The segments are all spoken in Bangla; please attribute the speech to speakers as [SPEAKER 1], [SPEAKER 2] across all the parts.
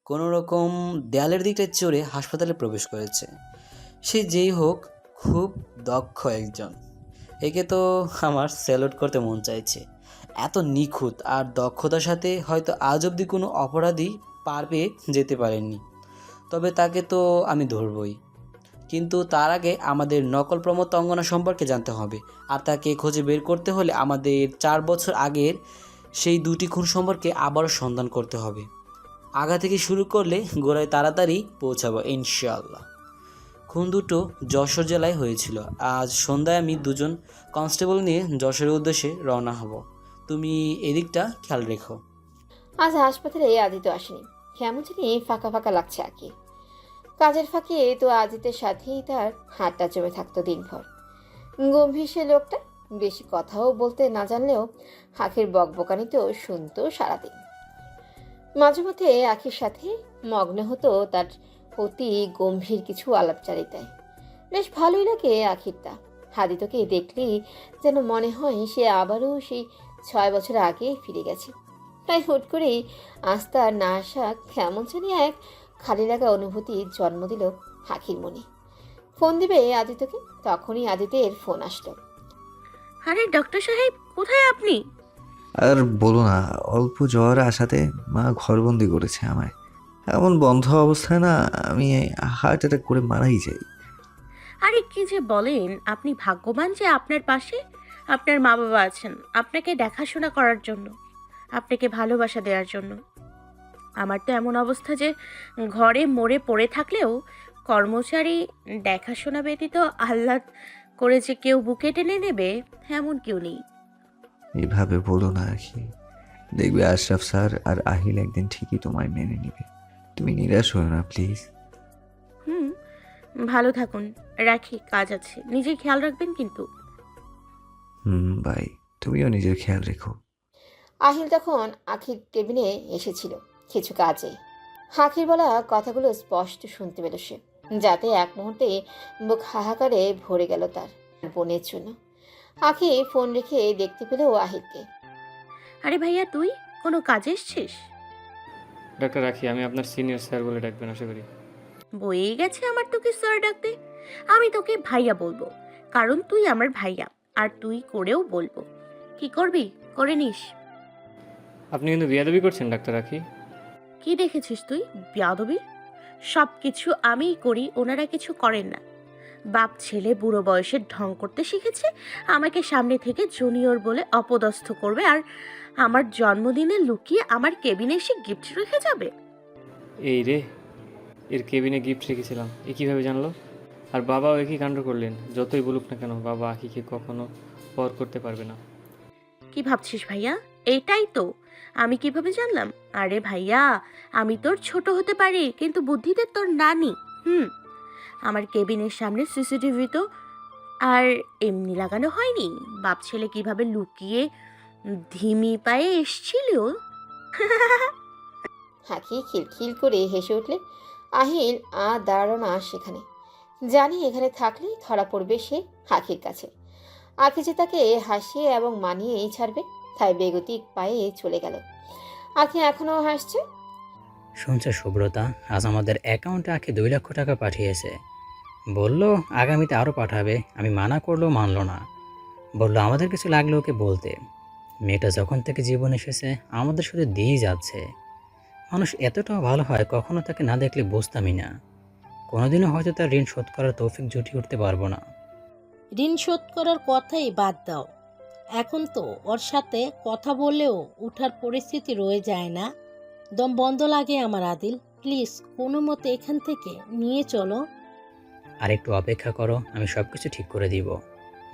[SPEAKER 1] কোনো রকম দেয়ালের দিকটায় চড়ে হাসপাতালে প্রবেশ করেছে। সে যেই হোক, খুব দক্ষ একজন। একে তো আমার স্যালুট করতে মন চাইছে। এত নিখুঁত আর দক্ষতার সাথে হয়তো আজ অবধি কোনো অপরাধী পার পেয়ে যেতে পারেননি। তবে তাকে তো আমি ধরবই, কিন্তু তার আগে আমাদের নকল প্রমত্ত অঙ্গনা সম্পর্কে জানতে হবে। আর তাকে খুঁজে বের করতে হলে আমাদের 4 বছর আগের সেই দুটি খুন সম্পর্কে আবারও সন্ধান করতে হবে। আগা থেকে শুরু করলে গোড়ায় তাড়াতাড়ি পৌঁছাবো ইনশাআল্লাহ। খুন দুটো যশোর জেলায় হয়েছিল। আজ সন্ধ্যায় আমি দুজন কনস্টেবল নিয়ে যশোরের উদ্দেশ্যে রওনা হব। তুমি এদিকটা খেয়াল রেখো।
[SPEAKER 2] আজ হাসপাতালে আদিত্য আসেনি। কেমন জানি ফাঁকা ফাঁকা লাগছে আঁকি। কাজের ফাঁকে তো আদিত্যের সাথেই তার হাতটা জমে থাকতো দিনভর। গম্ভীর সে লোকটা, বেশি কথাও বলতে না জানলেও আখির বকবকানি তো শুনতো সারাদিন। মাঝে মধ্যে আখির সাথে মগ্ন হতো তার অতি গম্ভীর কিছু আলাপচারিতায়। বেশ ভালোই লাগে আখিরটা। আদিত্যকে দেখলেই যেন মনে হয় সে আবারও সেই 6 বছর আগে ফিরে গেছে। তাই হুট করেই আজ তার না আসা কেমন জানি এক খালি লাগা অনুভূতি জন্ম দিল আখির মনে। ফোন দিবে আদিত্যকে, তখনই আদিত্যের ফোন আসলো।
[SPEAKER 3] আরে ডক্টর সাহেব, কোথায় আপনি?
[SPEAKER 4] আর বলো না, অল্প জ্বর আসাতে মা ঘরবন্দি করেছে আমায়। এমন বন্ধ অবস্থায় না, আমি হার্ট অ্যাটাক করে মারাই যাই।
[SPEAKER 3] আরে কি যে বলেন, আপনি ভাগ্যবান যে আপনার পাশে আপনার মা বাবা আছেন, আপনাকে দেখাশোনা করার জন্য, আপনাকে ভালোবাসা দেওয়ার জন্য। আমার তো এমন অবস্থা যে ঘরে মরে পড়ে থাকলেও কর্মচারী দেখাশোনা ব্যতীত আহ্লাদ করে যে কেউ বুকে টেনে নেবে এমন কেউ নেই।
[SPEAKER 4] এভাবে বলো না আখি। দেখবে আশরাফ স্যার আর আহিল একদিন ঠিকই তোমায় মেনে নেবে। তুমি নিরাশ হও না প্লিজ।
[SPEAKER 3] হুম, ভালো থাকুন, রাখি, কাজ আছে, নিজের খেয়াল রাখবেন কিন্তু।
[SPEAKER 4] বাই। তুমিও নিজের খেয়াল রেখো।
[SPEAKER 2] আহিল তখন আখির কেবিনে এসেছিল কিছু কাজে। আখির বলা কথাগুলো স্পষ্ট শুনতে পেল সে, যাতে এক মুহূর্তে বুক হাহাকারে ভরে গেল তার বোনের জন্য। আখি ফোন রেখে দেখতে পেল আহিলকে।
[SPEAKER 3] আরে ভাইয়া, তুই কোনো কাজে এসছিস?
[SPEAKER 5] ডাক্তার রাখি, আমি আপনার সিনিয়র স্যার বলে ডাকবেন আশা করি।
[SPEAKER 3] বয়েই গেছে আমার তোকে স্যার ডাকতে। আমি তোকে ভাইয়া বলবো, কারণ তুই আমার ভাইয়া। আর তুই করেও বলবো। কি করবি করে নিস।
[SPEAKER 5] আপনি কিন্তু বেয়াদবি করছেন ডাক্তার রাখি।
[SPEAKER 3] কি দেখেছিস তুই বেয়াদবি? সব কিছু আমিই করি, ওনারা কিছু করেন না। বাপ ছেলে বুড়ো বয়সে ঢং করতে শিখেছে, আমাকে সামনে থেকে জুনিয়র বলে অপদস্থ করবে, আর আমার জন্মদিনে লুকিয়ে আমার কেবিনে এসে গিফট রেখে যাবে।
[SPEAKER 5] এই রে, এর কেবিনে গিফট রেখেছিলাম, এ কীভাবে জানলো? আর বাবাও একই কাণ্ড করলেন। যতই বলুক না কেন, বাবা আখিকে কখনো পর করতে পারবে না।
[SPEAKER 3] কি ভাবছিস ভাইয়া? এইটাই তো। আমি কিভাবে জানলাম? আরে ভাইয়া, আমি তোর ছোট হতে পারি, কিন্তু বুদ্ধিতে তোর নানি। আমার কেবিনের সামনে সিসিটিভি তো আর এমনি লাগানো হয়নি। বাপ ছেলে কিভাবে লুকিয়ে ধিমি পায়ে এসছিল।
[SPEAKER 2] আখি খিলখিল করে হেসে উঠলে। আহিল আর দাঁড়ালো না সেখানে। জানি এখানে থাকলেই ধরা পড়বে সে আখির কাছে। আখি যে তাকে হাসিয়ে এবং মানিয়েই ছাড়বে, তাই বেগতিক পায়ে চলে গেল। আখি এখনো হাসছে।
[SPEAKER 1] শুনছো সুব্রতা, আজ আমাদের অ্যাকাউন্টে আঁকে 2 লক্ষ টাকা পাঠিয়েছে। বলল আগামীতে আরও পাঠাবে। আমি মানা করলেও মানলো না। বলল আমাদের কিছু লাগলে ওকে বলতে। মেয়েটা যখন থেকে জীবন এসেছে আমাদের শুধু দিয়েই যাচ্ছে। মানুষ এতটাও ভালো হয়, কখনো তাকে না দেখলে বুঝতামই না। কোনোদিনও হয়তো তার ঋণ শোধ করার তৌফিক জুটিয়ে উঠতে পারবো না।
[SPEAKER 6] ঋণ শোধ করার কথাই বাদ দাও। এখন তো ওর সাথে কথা বললেও উঠার পরিস্থিতি রয়ে যায় না। দম বন্ধ লাগে আমার আদিল। প্লিজ কোনো মতে এখান থেকে নিয়ে চলো।
[SPEAKER 1] আর একটু অপেক্ষা করো, আমি সব কিছু ঠিক করে দিব।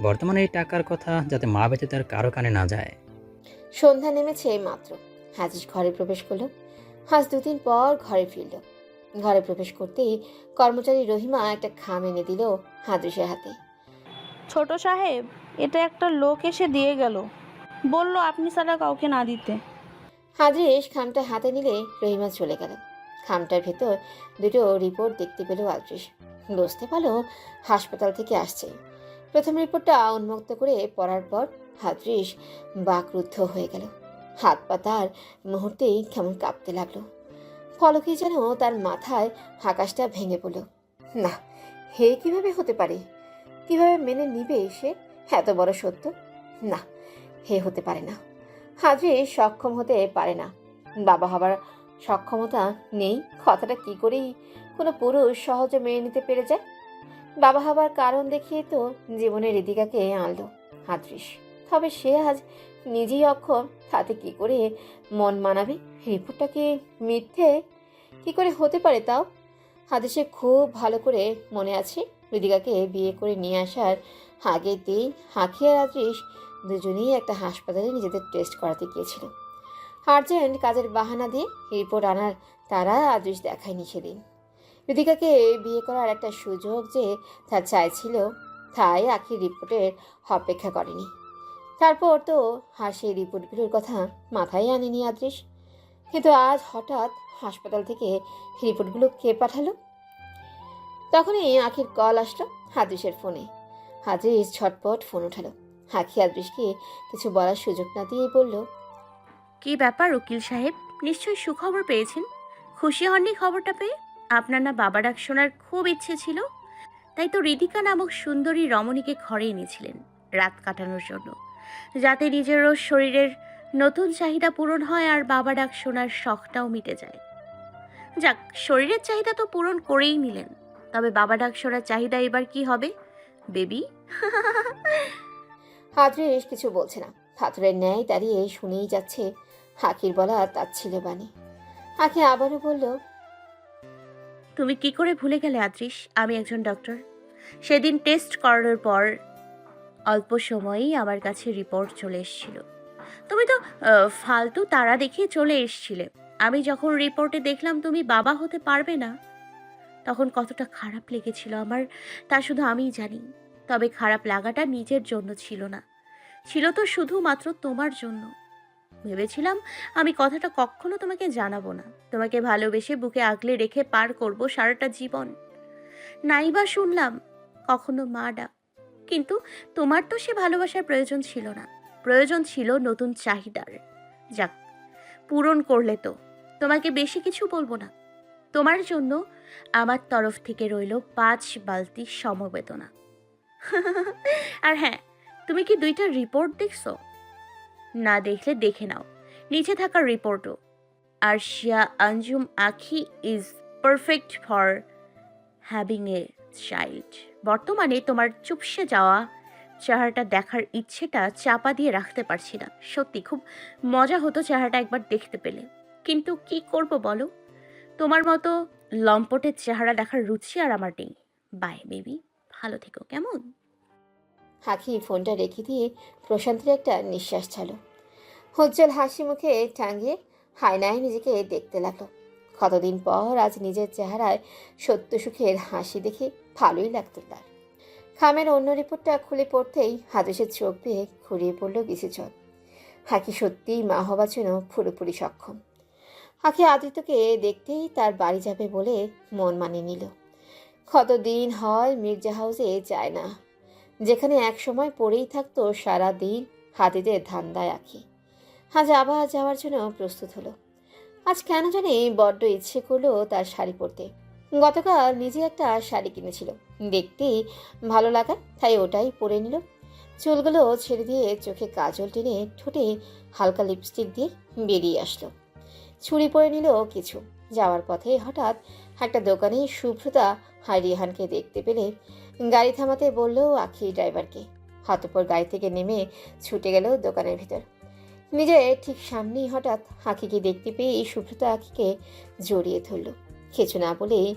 [SPEAKER 1] বর্তমানে এই টাকার কথা যাতে মা বেঁচে তার কারো কানে না যায়।
[SPEAKER 2] সন্ধ্যা নেমেছে মাত্র। হাজির ঘরে প্রবেশ করলো। আজ 2 দিন পর ঘরে ফিরল। ঘরে প্রবেশ করতেই কর্মচারী রহিমা একটা খাম এনে দিল হাদৃশের হাতে।
[SPEAKER 7] ছোট সাহেব, এটা একটা লোক এসে দিয়ে গেল, বলল আপনি ছাড়া কাউকে না দিতে।
[SPEAKER 2] হাদৃশ খামটা হাতে নিলে রহিমা চলে গেল। খামটার ভেতর দুটো রিপোর্ট দেখতে পেল আদৃশ। বুঝতে পারলো হাসপাতাল থেকে আসছে। প্রথম রিপোর্টটা উন্মুক্ত করে পড়ার পর হাদৃশ বাকরুদ্ধ হয়ে গেল। হাত পা তার মুহূর্তেই কেমন কাঁপতে লাগলো। পলকেই যেন তার মাথায় আকাশটা ভেঙে পড়ল। না, হে কিভাবে হতে পারে? কিভাবে মেনে নিবে সে এত বড় সত্য? না, হে হতে পারে না। আদ্রিস সক্ষম হতে পারে না, বাবা হবার সক্ষমতা নেই। কথাটা কি করেই কোনো পুরুষ সহজে মেনে নিতে পেরে যায়? বাবা হবার কারণ দেখিয়ে তো জীবনে ঋতিকাকে আনলো আদ্রিস, তবে সে আজ নিজেই অক্ষম, তাতে কি করে মন মানাবে? রিপোর্টটাকে মিথ্যে কি করে হতে পারে তাও? আদেশে খুব ভালো করে মনে আছে, ঋতিকাকে বিয়ে করে নিয়ে আসার আগের দিন আঁখি আর আদ্রিস দুজনেই একটা হাসপাতালে নিজেদের টেস্ট করাতে গিয়েছিল। আর্জেন্ট কাজের বাহানা দিয়ে রিপোর্ট আনার তারা আদ্রিস দেখায়নি সেদিন। ঋতিকাকে বিয়ে করার একটা সুযোগ যে তার চাইছিল, তাই আঁখির রিপোর্টের অপেক্ষা করেনি। তারপর তো আর সেই রিপোর্টগুলোর কথা মাথায় আনেনি আদ্রিস। কিন্তু আজ হঠাৎ হাসপাতাল থেকে রিপোর্টগুলো কে পাঠালো? তখনই আঁখির কল আসলো আদ্রিসের ফোনে। আদ্রিস ছটপট ফোন উঠালো। আঁখি আদ্রিসকে কিছু বলার সুযোগ না দিয়েই বলল,
[SPEAKER 3] কি ব্যাপার উকিল সাহেব, নিশ্চয়ই সুখবর পেয়েছেন। খুশি হননি খবরটা পেয়ে? আপনার না বাবা ডাক শোনার খুব ইচ্ছে ছিল, তাই তো ঋতিকা নামক সুন্দরী রমণীকে ঘরে এনেছিলেন রাত কাটানোর জন্য, যাতে নিজেরও শরীরের নতুন চাহিদা পূরণ হয় আর বাবা ডাক শোনার শখটাও মিটে যায়। যাক, শরীরের চাহিদা তো পূরণ করেই নিলেন, তবে বাবা ডাক শোনার চাহিদা এবার কি হবে বেবি?
[SPEAKER 2] আদ্রিস কিছু বলছে না, পাথরের ন্যায় দাঁড়িয়ে শুনেই যাচ্ছে আঁখির বলা তাচ্ছিল্য বাণী। আঁখি আবারও বলল,
[SPEAKER 3] তুমি কি করে ভুলে গেলে আদ্রিস, আমি একজন ডক্টর। সেদিন টেস্ট করানোর পর অল্প সময়েই আমার কাছে রিপোর্ট চলে এসেছিল। তুমি তো ফালতু তারা দেখিয়ে চলে এসেছিলে। আমি যখন রিপোর্টে দেখলাম তুমি বাবা হতে পারবে না, তখন কতটা খারাপ লেগেছিল আমার তা শুধু আমিই জানি। তবে খারাপ লাগাটা নিজের জন্য ছিল না, ছিল তো শুধুমাত্র তোমার জন্য। ভেবেছিলাম আমি কথাটা কখনো তোমাকে জানাবো না, তোমাকে ভালোবেসে বুকে আগলে রেখে পার করব সারাটা জীবন। নাইবা শুনলাম কখনো মা ডাক, কিন্তু তোমার তো সে ভালোবাসার প্রয়োজন ছিল না, প্রয়োজন ছিল নতুন চাহিদার। যাক, পূরণ করলে তো। তোমাকে বেশি কিছু বলবো না। তোমার জন্য আমার তরফ থেকে রইল 5 বালতি সমবেদনা। আর হ্যাঁ, তুমি কি 2টা রিপোর্ট দেখছো? না দেখলে দেখে নাও, নিচে থাকা রিপোর্টও। আরশিয়া আঞ্জুম আখি is perfect for having a child. বর্তমানে তোমার চুপসে যাওয়া চেহারাটা দেখার ইচ্ছেটা চাপা দিয়ে রাখতে পারছি না। সত্যি খুব মজা হতো চেহারাটা একবার দেখতে পেলে, কিন্তু কি করব বলো? তোমার মতো লম্পটের চেহারা দেখার রুচি আর আমার নেই। বাই বেবি, ভালো থেকো কেমন?
[SPEAKER 2] আঁখি ফোনটা রেখে দিয়ে প্রশান্তের একটা নিঃশ্বাস ছাড়ল। উজ্জ্বল হাসি মুখে টাঙিয়ে হায়নায় নিজেকে দেখতে লাগলো। কতদিন পর আজ নিজের চেহারায় সত্য সুখের হাসি দেখে ভালোই লাগতো তার। খামের অন্য রিপোর্টটা খুলে পড়তেই হাদিসের চোখ বেয়ে ঘুরিয়ে পড়ল বিসিজন। আঁখি সত্যিই মা হবার জন্য পুরোপুরি সক্ষম। আঁখি আদিত্যকে দেখতেই তার বাড়ি যাবে বলে মন মানিয়ে নিল। কতদিন হয় মির্জা হাউসে যায় না, যেখানে একসময় পড়েই থাকতো সারা দিন হাতিদের ধান্দায়। আঁখি আজ আবার যাওয়ার জন্য প্রস্তুত হলো। আজ কেন জানি বড্ড ইচ্ছে করলো তার শাড়ি পরতে। গতকাল নিজে একটা শাড়ি কিনেছিল, দেখতেই ভালো লাগা, তাই ওটাই পরে নিল। চুলগুলো ছেড়ে দিয়ে চোখে কাজল টেনে ঠোঁটে হালকা লিপস্টিক দিয়ে বেরিয়ে আসলো। ছুরি পরে নিল কিছু। যাওয়ার পথে হঠাৎ একটা দোকানে শুভ্রতা আর রিহানকে দেখতে পেলে গাড়ি থামাতে বলল আঁখি ড্রাইভারকে। হতপর গাড়ি থেকে নেমে ছুটে গেল দোকানের ভিতর। নিজের ঠিক সামনেই হঠাৎ আঁখিকে দেখতে পেয়ে সুব্রতা আঁখিকে জড়িয়ে ধরল। কিছু না বলেই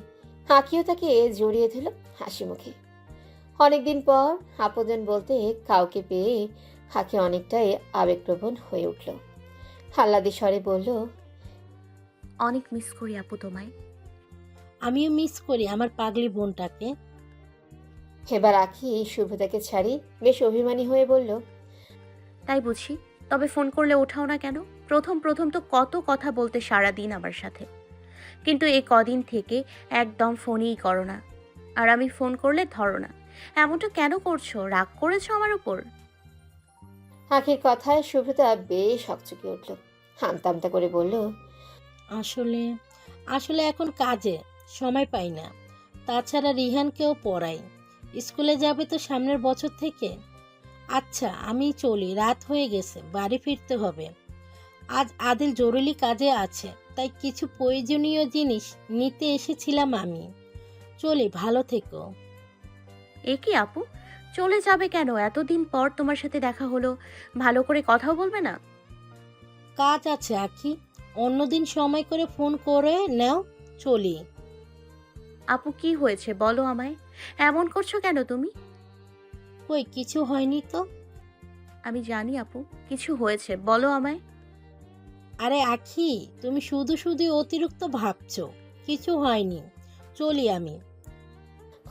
[SPEAKER 2] আঁখিও তাকে জড়িয়ে ধরল হাসি মুখে। অনেকদিন পর আপনজন বলতে কাউকে পেয়ে আঁখি অনেকটাই আবেগপ্রবণ হয়ে উঠল। আহ্লাদে স্বরে বলল,
[SPEAKER 3] অনেক মিস করি আপু তোমায়।
[SPEAKER 6] আমিও মিস করি আমার পাগলি বোনটাকে।
[SPEAKER 2] এবার আঁখি সুব্রতাকে ছাড়ি বেশ অভিমানী হয়ে বলল,
[SPEAKER 3] তাই বুঝি? তবে ফোন করলে ওঠাও না কেন? প্রথম প্রথম তো কত কথা বলতে সারা দিন আমার সাথে, কিন্তু এই কদিন থেকে একদম ফোনই করো না, আর আমি ফোন করলে ধরো না। এমনটা কেন করছো? রাগ করেছো আমার উপর?
[SPEAKER 2] আঁখির কথায় সুব্রতা বেশ হকচকে উঠল। আমতা আমতা করে বলল,
[SPEAKER 6] আসলে আসলে এখন কাজে সময় পাই না, তাছাড়া রিহানকেও পড়াই। স্কুলে যাবে তো সামনের বছর থেকে। আচ্ছা আমি চলি, রাত হয়ে গেছে, বাড়ি ফিরতে হবে। আজ আদিল জরুরি কাজে আছে, তাই কিছু প্রয়োজনীয় জিনিস নিতে এসেছিলাম আমি। চলি, ভালো থেকো।
[SPEAKER 3] এ কি আপু, চলে যাবে কেন? এতদিন পর তোমার সাথে দেখা হলো, ভালো করে কথাও বলবে না?
[SPEAKER 6] কাজ আছে আখি, অন্যদিন সময় করে ফোন করে নাও। চলি।
[SPEAKER 3] আপু কি হয়েছে বলো আমায়, এমন করছো কেন তুমি?
[SPEAKER 6] কই কিছু হয়নি তো।
[SPEAKER 3] আমি জানি আপু কিছু হয়েছে, বলো আমায়।
[SPEAKER 6] আরে আখি, তুমি শুধু শুধু অতিরিক্ত ভাবছো, কিছু হয়নি। চলি আমি।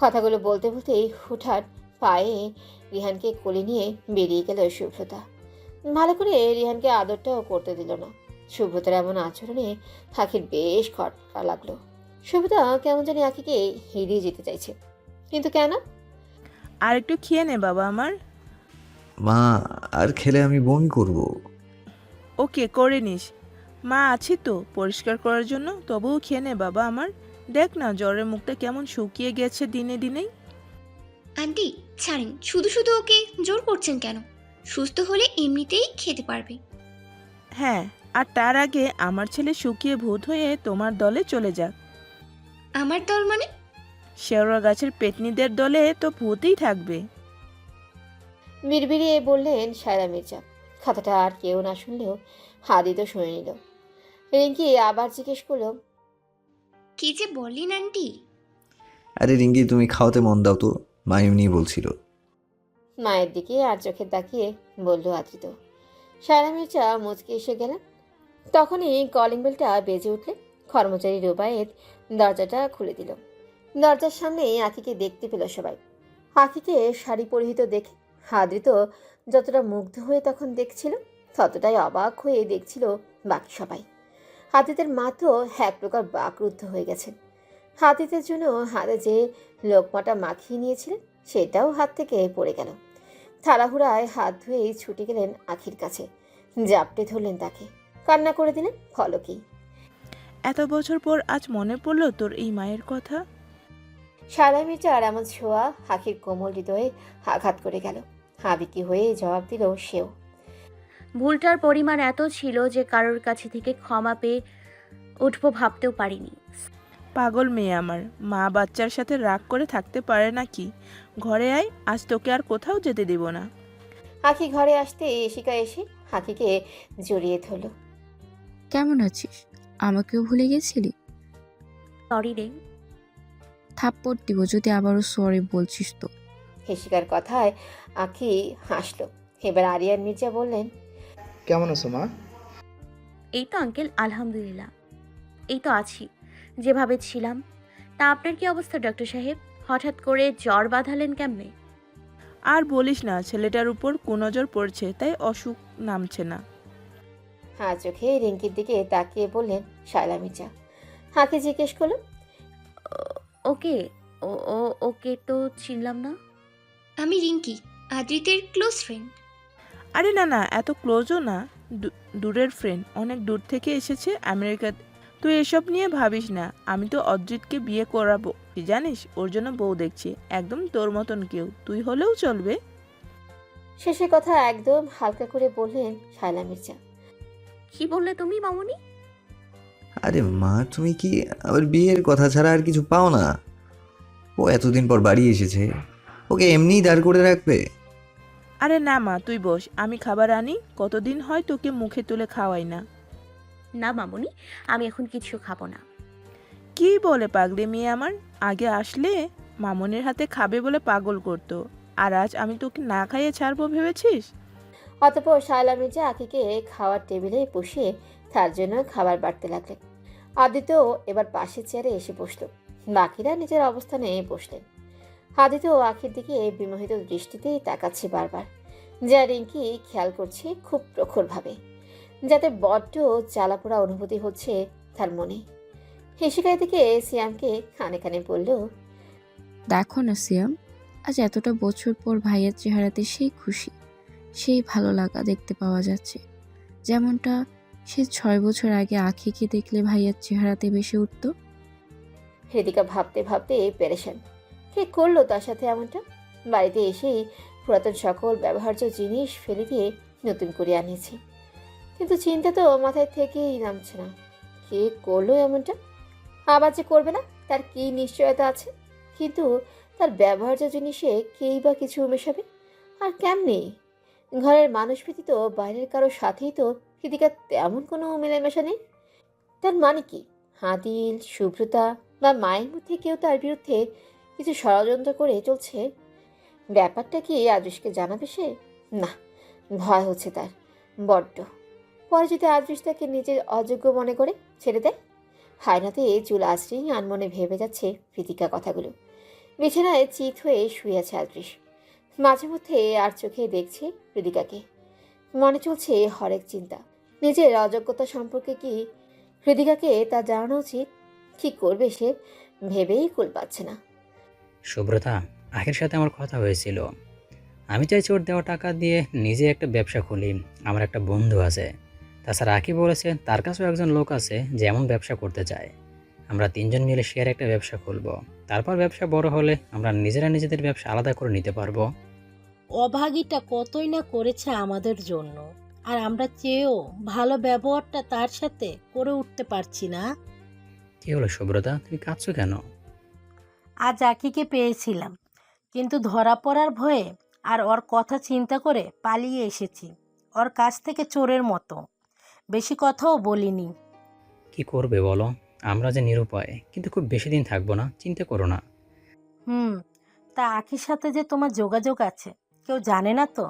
[SPEAKER 2] কথাগুলো বলতে বলতেই হুটহাট পায়ে রিহানকে কোলে নিয়ে বেরিয়ে গেল শুভ্রতা। ভালো করে রিহানকে আদরটাও করতে দিল না। শুভ্রতার এমন আচরণে আখির বেশ খটকা লাগলো। শুভ্রতা কেমন জানি আখিকে এড়িয়ে যেতে চাইছে, কিন্তু কেন?
[SPEAKER 8] আর একটু খেয়ে নে বাবা আমার।
[SPEAKER 4] মা, আর খেলে আমি বমি করব।
[SPEAKER 8] ওকে করে নিস, মা আছি তো পরিষ্কার করার জন্য। তবুও খেয়ে নে বাবা আমার। দেখ না জ্বরের মুখটা কেমন শুকিয়ে গেছে দিনে দিনেই।
[SPEAKER 9] আন্টি ছাড়েন, শুধু শুধু ওকে জোর করছেন কেন? সুস্থ হলে এমনিতেই খেতে পারবে।
[SPEAKER 8] হ্যাঁ, আর তার আগে আমার ছেলে শুকিয়ে ভূত হয়ে তোমার দলে চলে যাক।
[SPEAKER 9] আমার দল মানে?
[SPEAKER 8] শেওড়া গাছের পেতনিদের দলে তো ভূতই থাকবে।
[SPEAKER 2] বিড়বিড়িয়ে বললেন সায়রা মির্জা। কথাটা আর কেউ না শুনলেও হাদি তো শুনে নিল। রিঙ্কি আবার জিজ্ঞেস করলো,
[SPEAKER 9] কি যে বললেন আন্টি?
[SPEAKER 4] আরে রিঙ্কি, তুমি খাওয়াতে মন দাও তো, মা এমনিই বলছিল।
[SPEAKER 2] মায়ের দিকে আর চোখে তাকিয়ে বলল আদৃত। সায়রা মির্জা মুচকে এসে গেলেন। তখনই কলিং বেলটা বেজে উঠলে কর্মচারী রুবায়েত দরজাটা খুলে দিল। দরজার সামনে আখিকে দেখতে পেল সবাই। আখিকে শাড়ি পরিহিত দেখে আদৃত যতটা মুগ্ধ হয়ে তখন দেখছিল, ততটাই অবাক হয়ে দেখছিল বাকি সবাই। হাতিদের মা তো এক প্রকার বাকরুদ্ধ হয়ে গেছেন। হাতিদের জন্য হাতে যে লোকমাটা মাখিয়ে নিয়েছিলেন সেটাও হাত থেকে পড়ে গেল। তাড়াহুড়ায় হাত ধুয়েই ছুটে গেলেন আখির কাছে, জাপটে ধরলেন তাকে, কান্না করে দিলেন ফলকেই।
[SPEAKER 8] এত বছর পর আজ মনে পড়লো তোর এই মায়ের কথা।
[SPEAKER 2] সায়রা মির্জার এমন ছোঁয়া আখির কোমল হৃদয়ে আঘাত করে গেল। আবেগী হয়ে জবাব দিল সেও।
[SPEAKER 3] ভুলটার পরিমাণ এত ছিল যে কারোর কাছে থেকে ক্ষমা পেয়ে উঠবো ভাবতেও পারিনি।
[SPEAKER 8] পাগল মেয়ে আমার, মা বাচ্চার সাথে রাগ করে থাকতে পারে নাকি? ঘরে আয়, আজ তোকে আর কোথাও যেতে দেব না।
[SPEAKER 2] আখি ঘরে আসতে এশিকা এসে আখিকে জড়িয়ে ধরল।
[SPEAKER 10] কেমন আছিস? আমাকেও ভুলে গেছিলি?
[SPEAKER 3] সরি রে।
[SPEAKER 10] থাপ্পড় দিব যদি আবারও সরি বলছিস তো।
[SPEAKER 2] হেসিকার কথায় আখি হাসলো। এবার আরিয়ান মির্জা বললেন,
[SPEAKER 11] কেমন আছো মা?
[SPEAKER 3] এই তো আঙ্কেল, আলহামদুলিল্লাহ। এই তো আছি যেভাবে ছিলাম। তা আপনার কি অবস্থা ডক্টর সাহেব? হঠাৎ করে জ্বর বাঁধালেন কেমনে?
[SPEAKER 8] আর বলিস না, ছেলেটার উপর কুনজর পড়ছে, তাই অসুখ নামছে না।
[SPEAKER 2] হাঁ চোখে রিঙ্কির দিকে তাকিয়ে বললেন শায়লা মির্জা। আখি জিজ্ঞেস করলো,
[SPEAKER 3] ওকে ও ও ওকে তো চিনলাম না।
[SPEAKER 9] আমি রিঙ্কি, আদ্রিতের ক্লোজ ফ্রেন্ড।
[SPEAKER 8] আরে না না, এত ক্লোজও না, দূরের ফ্রেন্ড, অনেক দূর থেকে এসেছে আমেরিকা। তুই এসব নিয়ে ভাবিস না, আমি তো অদ্রিতকে বিয়ে করাবো, তুই জানিস, ওর জন্য বউ দেখছি, একদম তোর মতন কেউ, তুই হলেও চলবে।
[SPEAKER 2] শেষের কথা একদম হালকা করে বললেন শায়লা মির্জা।
[SPEAKER 3] কি বললে তুমি মামুনি?
[SPEAKER 4] আরে মা, তুমি কি আবার বিয়ের কথা ছাড়া আর কিছু পাও না? ও এতদিন পর বাড়ি এসেছে, ওকে এমনিই দাঁড় করে রাখবে?
[SPEAKER 8] আরে না মা, তুই বস, আমি খাবার আনি। কতদিন হয় তোকে মুখে তুলে খাওয়াই না।
[SPEAKER 3] না মামুনি, আমি এখন কিছু খাবো না।
[SPEAKER 8] কি বলে পাগলি মেয়ে আমার, আগে আসলে মামনের হাতে খাবে বলে পাগল করতো, আর আজ আমি তোকে না খাইয়ে ছাড়বো ভেবেছিস?
[SPEAKER 2] অতঃপর শায়লা মির্জা আখিকে খাওয়ার টেবিলে বসিয়ে তার জন্য খাবার বাড়তে লাগলেন। আদিত্যও এবার পাশের চেয়ারে এসে বসলো। বাকিরা নিজের অবস্থানে বসলেন। আদিত্য আখির দিকে বিমোহিত দৃষ্টিতে তাকাচ্ছে বারবার, যা রিঙ্কি খেয়াল করছে খুব প্রখরভাবে, যাতে বড্ড জ্বালাপোড়া অনুভূতি হচ্ছে তার মনে। হেসিকার দিকে সিয়ামকে কানে কানে বলল,
[SPEAKER 10] দেখো না সিয়াম, আজ এতটা বছর পর ভাইয়ের চেহারাতে সেই খুশি, সেই ভালো লাগা দেখতে পাওয়া যাচ্ছে, যেমনটা সে 6 বছর আগে আখিকে দেখলে ভাইয়ার চেহারাতে ভেসে উঠত।
[SPEAKER 2] হৃদিকা ভাবতে ভাবতে পেরেশান। কে করলো তার সাথে এমনটা? বাড়িতে এসেই পুরাতন সকল ব্যবহার্য জিনিস ফেলে দিয়ে নতুন করে আনিয়েছি, কিন্তু চিন্তা তো মাথায় থেকেই নামছে না। কে করলো এমনটা? আবার যে করবে না তার কি নিশ্চয়তা আছে? কিন্তু তার ব্যবহার্য জিনিসে কেই বা কিছু মেশাবে, আর কেমনি? ঘরের মানুষ ব্যতীত বাইরের কারোর সাথেই তো হৃদিকার তেমন কোনো মেলামেশা নেই। তার মানে কি আদিল, শুভ্রতা বা মায়ের মধ্যে কেউ তার বিরুদ্ধে কিছু ষড়যন্ত্র করে চলছে? ব্যাপারটা কি আদৃশকে জানাবে সে? না, ভয় হচ্ছে তার বড্ড। পরে যদি আদৃশ তাকে নিজের অযোগ্য মনে করে ছেড়ে দেয়। হায়নাতে চুল আঁচড়ে আনমনে ভেবে যাচ্ছে প্রীতিকা কথাগুলো। বিছানায় চিত হয়ে শুয়ে আছে আদৃশ। মাঝে মধ্যে আর চোখে দেখছে হৃদিকাকে। মনে চলছে হরেক চিন্তা। নিজের অযোগ্যতা সম্পর্কে কি হৃদিকাকে তা জানানো উচিত? কি করবে সে ভেবেই কুল পাচ্ছে না।
[SPEAKER 11] সুব্রতা, আখের সাথে আমার কথা হয়েছিল। আমি চাইছি ওর দেওয়া টাকা দিয়ে নিজে একটা ব্যবসা খুলি। আমার একটা বন্ধু আছে, তাছাড়া আখি বলেছে তার কাছেও একজন লোক আছে যে এমন ব্যবসা করতে চায়। আমরা তিনজন মিলে শেয়ার একটা ব্যবসা খুলব। তারপর ব্যবসা বড় হলে আমরা নিজেরা নিজেদের ব্যবসা আলাদা করে নিতে পারবো।
[SPEAKER 6] অভাগীটা কতই না করেছে আমাদের জন্য, আর আমরা চেয়েও ভালো ব্যবহারটা তার সাথে করে উঠতে পারছি না।
[SPEAKER 11] কি হলো সুব্রতা, তুমি কাঁদছো কেন?
[SPEAKER 6] আজ আখিকে পেয়েছিলাম, কিন্তু ধরা পড়ার ভয়ে আর ওর কথা চিন্তা করে পালিয়ে এসেছি ওর কাছ থেকে চোরের মতো। বেশি কথাও বলিনি।
[SPEAKER 11] কি করবে বলো? আমরা যে নিরুপায়, কিন্তু খুব বেশি দিন থাকবো না, চিন্তা করো না।
[SPEAKER 6] তা আখির সাথে যে তোমার যোগাযোগ আছে কেউ জানে না তো?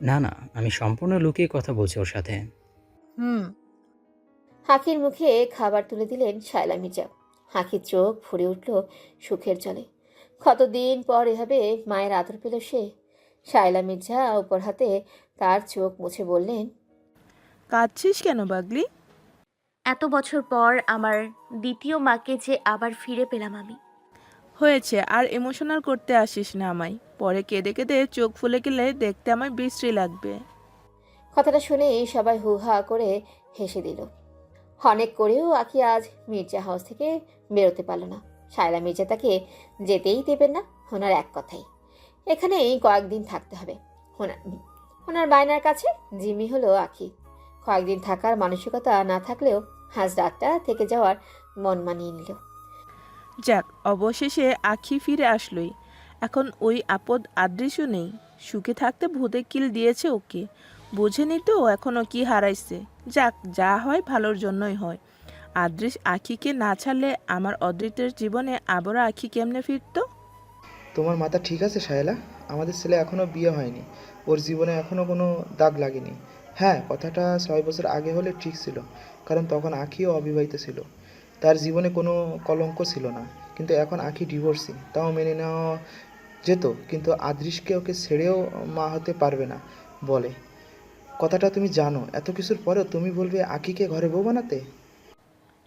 [SPEAKER 11] না না, আমি সম্পূর্ণ লুকিয়ে কথা বলছি ওর সাথে।
[SPEAKER 6] হুম
[SPEAKER 2] হাকির মুখে খাবার তুলে দিলেন শায়লা মির্জা। হাকির চোখ ভরে উঠল সুখের জলে। কতদিন পর এভাবে মায়ের আদর পেল সে। শায়লা মির্জা উপর হাতে তার চোখ মুছে বললেন,
[SPEAKER 8] কাঁদছিস কেন পাগলি?
[SPEAKER 3] এত বছর পর আমার দ্বিতীয় মাকে যে আবার ফিরে পেলাম আমি।
[SPEAKER 8] হয়েছে, আর ইমোশনাল করতে আসিস না আমায়। পরে কেঁদে কেঁদে চোখ ফুলে গেলে দেখতে আমায় বিশ্রী লাগবে।
[SPEAKER 2] কথাটা শুনে সবাই হু হা করে হেসে দিল। অনেক করেও আখি আজ মির্জা হাউস থেকে বেরোতে পারল না। শায়লা মির্জা তাকে যেতেই দেবেন না। ওনার এক কথাই, এখানেই কয়েকদিন থাকতে হবে। ওনার বায়নার কাছে জিম্মি হলো আখি। কয়েকদিন থাকার মানসিকতা না থাকলেও আজ রাতটা থেকে যাওয়ার মন মানিয়ে নিল।
[SPEAKER 8] যাক, অবশেষে আখি ফিরে আসলোই। এখন ওই আপদ আদৃশও নেই। সুখে থাকতে ভূতে কিল দিয়েছে ওকে। বোঝেনি তো এখনও কি হারাইছে। যাক, যা হয় ভালোর জন্যই হয়। আদৃশ আখিকে না ছাড়লে আমার অদৃতের জীবনে আবারও আখি কেমনে ফিরতো?
[SPEAKER 12] তোমার মাথা ঠিক আছে শায়লা? আমাদের ছেলে এখনও বিয়ে হয়নি, ওর জীবনে এখনও কোনো দাগ লাগেনি। হ্যাঁ, কথাটা 6 বছর আগে হলে ঠিক ছিল, কারণ তখন আখিও অবিবাহিত ছিল, তার জীবনে কোনো কলঙ্ক ছিল না। কিন্তু এখন আখি ডিভোর্সি, তাও মেনে নেওয়া যেত, কিন্তু আদৃশকে ওকে ছেড়েও মা হতে পারবে না বলে। কথাটা তুমি জানো, এত কিছুর পরেও তুমি বলবে আখিকে ঘরে বউ বানাতে?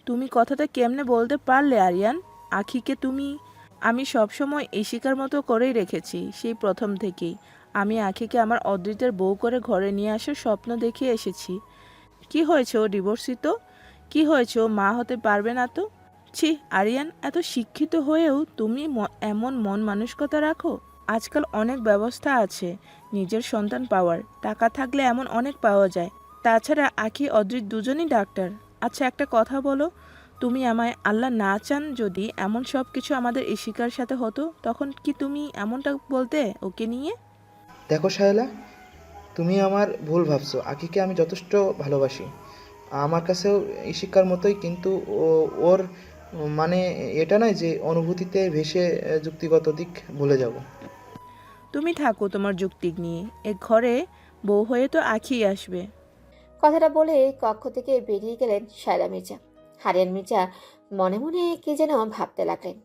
[SPEAKER 8] তুমি কথাটা কেমনে বলতে পারলে আরিয়ান? আখিকে তুমি... আমি সবসময় ঈশিকার মতো করেই রেখেছি, সেই প্রথম থেকেই। আমি আখিকে আমার অদৃতের বউ করে ঘরে নিয়ে আসার স্বপ্ন দেখে এসেছি। কি হয়েছে ও ডিভোর্সিত? কি হয়েছে ও মা হতে পারবে না তো? ছি আরিয়ান, এত শিক্ষিত হয়েও তুমি এমন মন মানসিকতা রাখো? আজকাল অনেক ব্যবস্থা আছে নিজের সন্তান পাওয়ার। টাকা থাকলে এমন অনেক পাওয়া যায়। তাছাড়া আখি অদৃত দুজনই ডাক্তার। আচ্ছা, একটা কথা বলো, তুমি আমায় আল্লাহ না চান যদি এমন সব কিছু আমাদের ঈশিকার সাথে হতো, তখন কি তুমি এমনটা বলতে ওকে নিয়ে?
[SPEAKER 12] দেখো শায়লা, তুমি আমার ভুল ভাবছো। আখিকে আমি যথেষ্ট ভালোবাসি, আমার কাছেও ঈশিকার মতোই, কিন্তু ওর মানে এটা নয় যে অনুভূতিতে ভেসে যুক্তিগত দিক ভুলে যাব।
[SPEAKER 8] তুমি থাকো তোমার যুক্তি নিয়ে। এ ঘরে বউ হয়ে তো আখি আসবে।
[SPEAKER 2] কথাটা বলে কক্ষ থেকে বেরিয়ে গেলেন শায়লা মির্জা। হারিয়ান মির্জা মনে মনে কি যেন ভাবতে লাগলেন।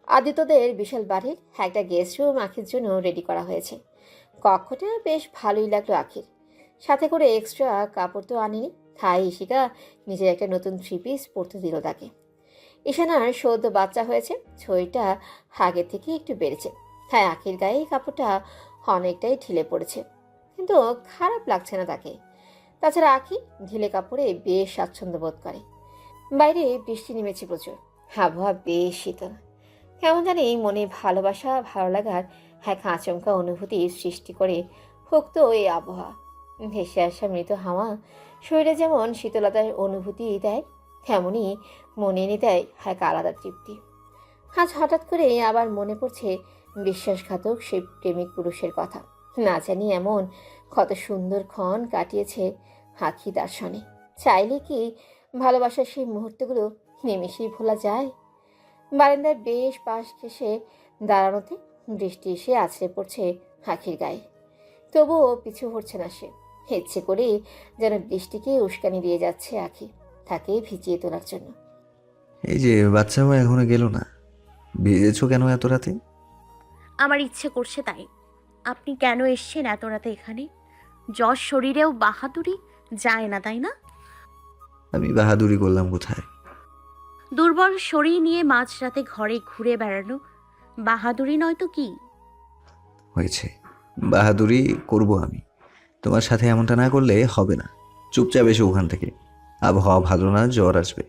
[SPEAKER 2] আদিত্যদের বিশাল বাড়ির একটা গেস্ট রুম আখির জন্য রেডি করা হয়েছে। কক্ষটা বেশ ভালোই লাগলো আখির। সাথে করে এক্সট্রা কাপড় তো আনেনি, তাই ঈশিকা নিজের একটা নতুন 3 পিস পরতে দিল তাকে। ঈশানার সদ্য বাচ্চা হয়েছে, ছইটা আগের থেকে একটু বেড়েছে, তাই আখির গায়ে কাপড়টা অনেকটাই ঢিলে পড়েছে, কিন্তু খারাপ লাগছে না তাকে। তাছাড়া আখি ঢিলে কাপড়ে বেশ স্বাচ্ছন্দ্য বোধ করে। বাইরে বৃষ্টি নেমেছে প্রচুর, আবহাওয়া বেশ শীতল। কেমন জানি মনে ভালোবাসা ভালো লাগার এক আচমকা অনুভূতি সৃষ্টি করে ভুক্ত এই আবহাওয়া। ভেসে আসা মৃত হাওয়া শরীরে যেমন শীতলতার অনুভূতি দেয়, তেমনই মনে এনে দেয় এক আলাদা তৃপ্তি। আজ হঠাৎ করে আবার মনে পড়ছে বিশ্বাসঘাতক সেই প্রেমিক পুরুষের কথা। না জানি এমন কত সুন্দর ক্ষণ কাটিয়েছে আখি তার সনে। চাইলে কি ভালোবাসার সেই মুহূর্তগুলো নিমেষেই ভোলা যায়? বারান্দার বেশ পাশ ঘেঁষে দাঁড়ানোতে বৃষ্টি এসে আছড়ে পড়ছে আখির গায়ে। তবুও পিছু হচ্ছে না সে। ইচ্ছে করে যেন বৃষ্টিকে উস্কানি দিয়ে যাচ্ছে আখি, তাকে ভিজিয়ে তোলার জন্য।
[SPEAKER 4] এই যে বাচ্চাও এখনো গেল না, ভিজেছো কেন এত রাতে?
[SPEAKER 3] আমার ইচ্ছে করছে তাই। আপনি কেন এসছেন এত রাতে এখানে? জ্বর শরীরেও বাহাদুরি যায় না, তাই না?
[SPEAKER 4] আমি বাহাদুরি করলাম কোথায়?
[SPEAKER 3] দুর্বল শরীর নিয়ে মাঝরাতে ঘরে ঘুরে বেড়ানো বাহাদুরি নয় তো কি?
[SPEAKER 4] হয়েছে, বাহাদুরি করব আমি। তোমার সাথে এমনটা না করলে হবে না। চুপচাপ এসো ওখান থেকে। আবহাওয়া ভালো না, জ্বর আসবে।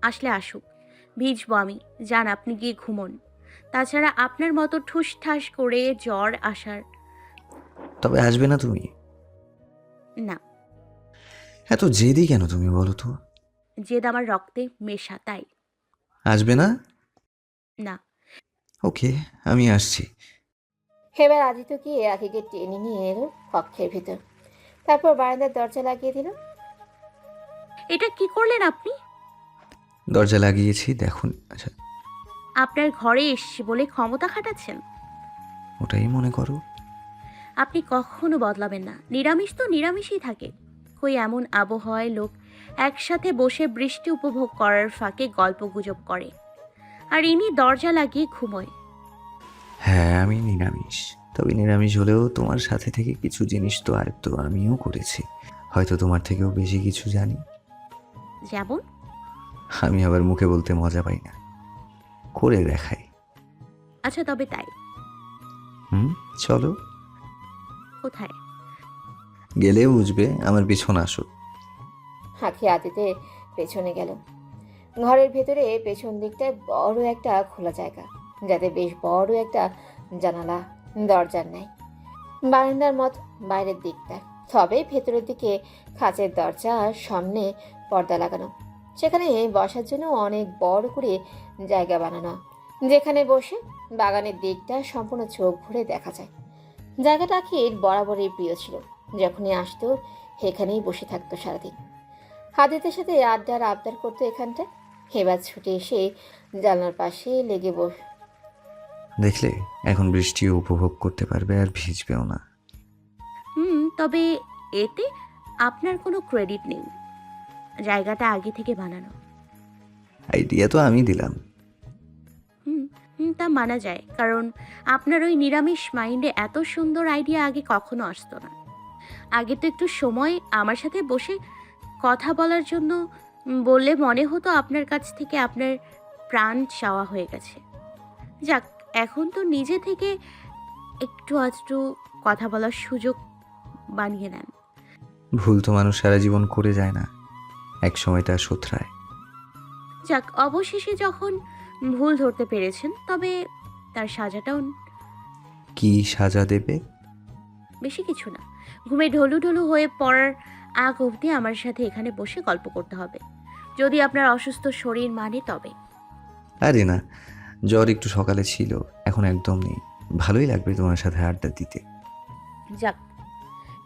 [SPEAKER 3] আসলে আসুক, ভিজবো আমি। যান আপনি গিয়ে ঘুমোন। তাছাড়া আপনার মতো ঠুস ঠাস করে জ্বর আসার
[SPEAKER 4] তবে আসবে না তুমি?
[SPEAKER 3] না,
[SPEAKER 4] এত জেদি কেন তুমি বলো তো?
[SPEAKER 3] জেদ আমার রক্তে মেশা, তাই।
[SPEAKER 4] আসবে না?
[SPEAKER 3] না।
[SPEAKER 4] ওকে, আমি আসছি।
[SPEAKER 2] এবার আদিত্য গিয়ে আখিকে টেনে নিয়ে এলো কক্ষের ভিতর, তারপর বারান্দার দরজা লাগিয়ে দিল।
[SPEAKER 3] এটা কি করলেন আপনি?
[SPEAKER 4] দরজা লাগিয়েছি, দেখুন। আচ্ছা,
[SPEAKER 3] আপনার ঘরে এসছি বলে ক্ষমতা খাটাচ্ছেন?
[SPEAKER 4] ওটাই মনে করো।
[SPEAKER 3] আপনি কখনো বদলাবেন না। নিরামিষ তো নিরামিষই থাকে। কই এমন আবহাওয়ায় লোক একসাথে বসে বৃষ্টি উপভোগ করার ফাঁকে গল্প গুজব করে, আর ইনি দরজা লাগিয়ে ঘুমোয়।
[SPEAKER 4] হ্যাঁ, আমি নিরামিষ। তবে নিরামিষ হলেও তোমার সাথে থেকে কিছু জিনিস তো আয়ত্ত আমিও করেছি। হয়তো তোমার থেকেও বেশি কিছু জানি।
[SPEAKER 3] যেমন?
[SPEAKER 4] আমি আবার মুখে বলতে মজা পাই না, করে দেখাই।
[SPEAKER 3] আচ্ছা তবে তাই।
[SPEAKER 4] চলো।
[SPEAKER 3] কোথায়?
[SPEAKER 4] গেলে বুঝবে। আমার পিছনে আসো।
[SPEAKER 2] আখি আদিতের পেছনে গেল। ঘরের ভেতরে পেছন দিকটায় বড় একটা খোলা জায়গা, যাতে বেশ বড় একটা জানালা দরজার নেই। বারান্দার মত বাইরের দিকটা, তবে ভেতরের দিকে খাঁচের দরজার সামনে পর্দা লাগানো। সেখানে বসার জন্য অনেক বড় করে জায়গা বানানো, যেখানে বসে বাগানের দিকটা সম্পূর্ণ চোখ ভরে দেখা যায়। জায়গাটা আখির বরাবরই প্রিয় ছিল। যখনই আসতো এখানেই বসে থাকতো সারাদিন। হাদিতের সাথে আড্ডার আবদার করতো এখানটা। এবার ছুটে এসে জানলার পাশে লেগে
[SPEAKER 4] দেখলে, এখন বৃষ্টিও উপভোগ করতে পারবে আর ভিজবেও না।
[SPEAKER 3] তবে এতে আপনার কোনো ক্রেডিট নেই। জায়গাটা আগে থেকে বানানো।
[SPEAKER 4] আইডিয়া তো আমি দিলাম।
[SPEAKER 3] তা মানা যায়, কারণ আপনার ওই নিরামিষ মাইন্ডে এত সুন্দর আইডিয়া আগে কখনো আসতো না। আগে তো একটু সময় আমার সাথে বসে কথা বলার জন্য বললে মনে হতো আপনার কাছ থেকে আপনার প্রাণ চাওয়া হয়ে গেছে। যাক, এখন তো নিজে থেকে একটু আধটু কথা বলার সুযোগ বানিয়ে নেন।
[SPEAKER 4] ভুল তো মানুষ সারা জীবন করে যায় না, এক সময় তা শোধরায়।
[SPEAKER 3] যাক, অবশেষে যখন ভুল ধরতে পেরেছেন, তবে তার সাজাটাও।
[SPEAKER 4] কি সাজা দেবে?
[SPEAKER 3] বেশি কিছু না, ঘুমে ঢলু ঢলু হয়ে পড়ার আগ অবধি আমার সাথে এখানে বসে গল্প করতে হবে, যদি আপনার অসুস্থ শরীর মানে তবে।
[SPEAKER 4] আরে না, জ্বর একটু সকালে ছিল, এখন একদম নেই। ভালোই লাগবে তোমার সাথে আড্ডা দিতে।
[SPEAKER 3] যাক,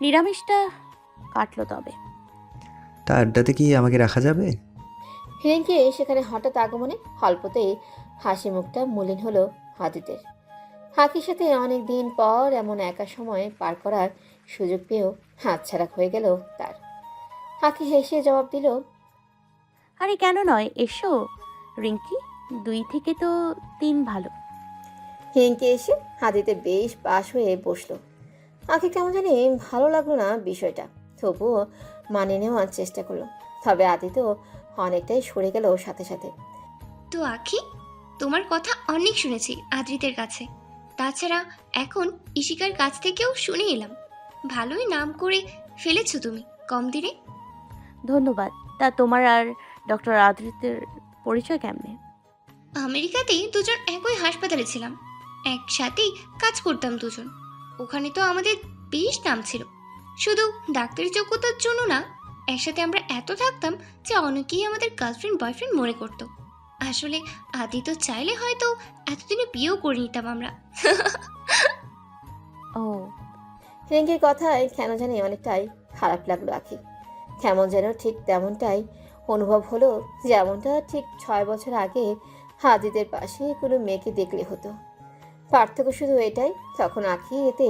[SPEAKER 3] নিরামিষটা কাটলো তবে।
[SPEAKER 4] তা আড্ডাতে কি আমাকে রাখা যাবে?
[SPEAKER 2] হিরেনকে সেখানে হঠাৎ আগমনে অল্পতেই হাসি মুখটা মলিন হলো আদিতের। আখির সাথে অনেক দিন পর এমন একা সময় পার করার সুযোগ পেয়েও হাতছাড়া হয়ে গেল তার। আখি হেসে জবাব দিল,
[SPEAKER 3] আরে কেন নয়, এসো রিঙ্কি, 2 থেকে তো 3 ভালো।
[SPEAKER 2] হিরেনকে এসে আদিতে বেশ পাশ হয়ে বসলো। আখি কেমন জানি ভালো লাগলো না বিষয়টা, তবুও মানিয়ে নেওয়ার চেষ্টা করলো। তবে আদিত অনেকটাই সরে গেল সাথে সাথে।
[SPEAKER 9] তো আখি, তোমার কথা অনেক শুনেছি আদ্রিতের কাছে। তাছাড়া এখন ইশিকার কাছ থেকেও শুনে এলাম। ভালোই নাম করে ফেলেছো তুমি কম দিনে।
[SPEAKER 3] ধন্যবাদ। তা তোমার আর ডক্টর আদ্রিতের পরিচয় কেমনে?
[SPEAKER 9] আমেরিকাতে দুজন একই হাসপাতালে ছিলাম, একসাথেই কাজ করতাম দুজন। ওখানে তো আমাদের বেশ নাম ছিল, শুধু ডাক্তারি যোগ্যতার জন্য না, একসাথে আমরা এত থাকতাম যে অনেকেই আমাদের গার্লফ্রেন্ড বয়ফ্রেন্ড মনে করতো। আসলে আদি তো চাইলে হয়তো এতদিনে বিয়েও করে নিতাম আমরা।
[SPEAKER 3] ও,
[SPEAKER 2] রিঙ্কির কথায় কেন জানি অনেকটাই খারাপ লাগলো আখি। কেমন যেন ঠিক তেমনটাই অনুভব হলো যেমনটা ঠিক 6 বছর আগে হাজিদের পাশে কোনো মেয়েকে দেখলে হতো। পার্থক্য শুধু এটাই, তখন আখি এতে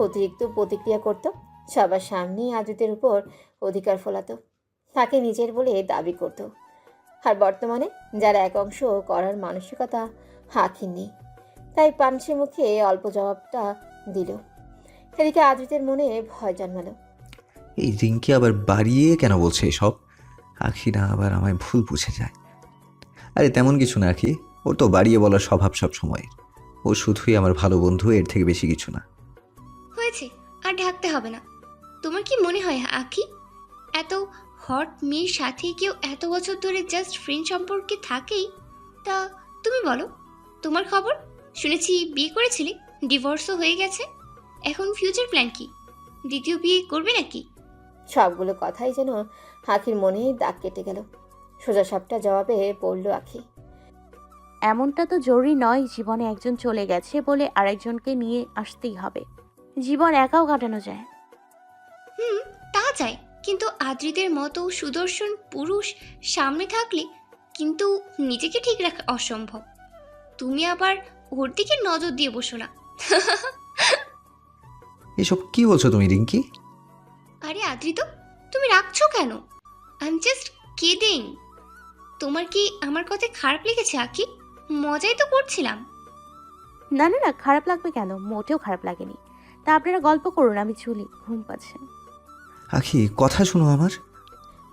[SPEAKER 2] অতিরিক্ত প্রতিক্রিয়া করত, সবার সামনে আজিদের উপর অধিকার ফলাতো, তাকে নিজের বলে দাবি করত। আর বর্তমানে যারা এক অংশ করার মানসিকতা আখির নেই, তাই পানসি মুখে অল্প জবাবটা দিল। এদিকে আজিদের মনে ভয় জন্মালো।
[SPEAKER 4] এই রিঙ্কি আবার বাড়িয়ে কেন বলছে এসব? আখি না আবার আমায় ভুল বুঝে যায়। আরে তেমন কিছু না আখি, ওর তো বাড়িয়ে বলার স্বভাব সব সময়। ও শুধুই আমার ভালো বন্ধু, এর থেকে বেশি কিছু না।
[SPEAKER 9] হয়েছে, আর ঢাকতে হবে না। তোমার কি মনে হয় আখি, এত হট মেয়ের সাথে কেউ এত বছর ধরে জাস্ট ফ্রেন্ড সম্পর্কে থাকেই? তা তুমি বলো, তোমার খবর শুনেছি বিয়ে করেছিলে, ডিভোর্সও হয়ে গেছে। এখন ফিউচার প্ল্যান কি? দ্বিতীয় বিয়ে করবে নাকি?
[SPEAKER 2] সবগুলো কথাই যেন আখির মনে দাগ কেটে গেল। সোজা সাপটা জবাবে বলল আখি,
[SPEAKER 3] এমনটা তো জরুরি নয় জীবনে একজন চলে গেছে বলে আরেকজনকে নিয়ে আসতেই হবে। জীবন একাও কাটানো যায়।
[SPEAKER 9] তা যায়, কিন্তু আদ্রিদের মতো সুদর্শন পুরুষ সামনে থাকলে কিন্তু নিজেকে ঠিক রাখা অসম্ভব। তুমি আবার ওর দিকে নজর দিয়ে বসো না।
[SPEAKER 4] এসব কি বলছো তুমি রিঙ্কি?
[SPEAKER 9] আরে আদ্রিত, তুমি রাখছো কেন? I am just kidding. তোমার কি আমার কথা খারাপ লেগেছে আকি? মজাই তো করছিলাম।
[SPEAKER 3] না না না, খারাপ লাগবে কেন? মোটেও খারাপ লাগেনি। তা আপনারা গল্প করুন, আমি চলি, ঘুম পাচ্ছে।
[SPEAKER 4] আখি কথা শোনো আমার।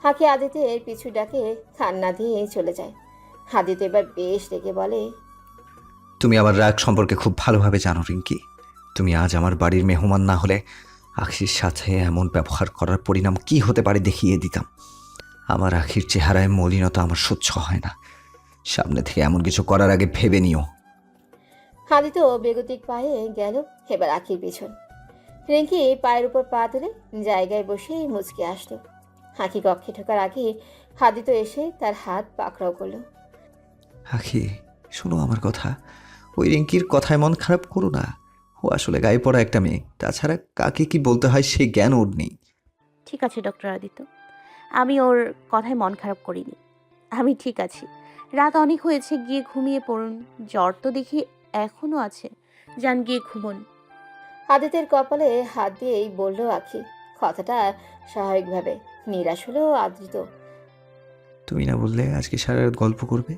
[SPEAKER 2] আখি আদিতের পিছু ডাকে কান্না দিয়ে চলে যায়। আদিত্য এবার বেশ রেগে বলে,
[SPEAKER 4] তুমি আমার রাগ সম্পর্কে খুব ভালোভাবে জানো রিঙ্কি। তুমি আজ আমার বাড়ির মেহমান না হলে আখির সাথে এমন ব্যবহার করার পরিণাম কি হতে পারে দেখিয়ে দিতাম। আমার আখির চেহারায় মলিনতা আমার সহ্য হয় না। সামনে থেকে এমন কিছু করার আগে ভেবে নিও।
[SPEAKER 2] আদিত্য বেগতিক পায়ে গেল এবার আখির পিছন। রিঙ্কি পায়ের উপর পা তুলে জায়গায় বসে মুচকে আসলো। আখি কক্ষে ঢোকার আগে আদিত্য এসে তার হাত পাকড়াও করলো।
[SPEAKER 4] আখি শোনো আমার কথা, ওই রিঙ্কির কথায় মন খারাপ করো না। ও আসলে গায়ে পড়া একটা মেয়ে, তাছাড়া কাকে কি বলতে হয় সেই জ্ঞান ওর নেই।
[SPEAKER 3] ঠিক আছে ডক্টর আদিত্য, আমি ওর কথায় মন খারাপ করিনি। আমি ঠিক আছি। রাত অনেক হয়েছে, গিয়ে ঘুমিয়ে পড়ুন। জ্বর তো দেখি এখনো আছে, যান গিয়ে ঘুমন।
[SPEAKER 2] আদিত্যের কপালে হাত দিয়েই বলল আখি। কথাটা স্বাভাবিকভাবে। নিরাশ হলো আদৃত।
[SPEAKER 4] তুমি না বললে আজকে সারা রাত গল্প করবে?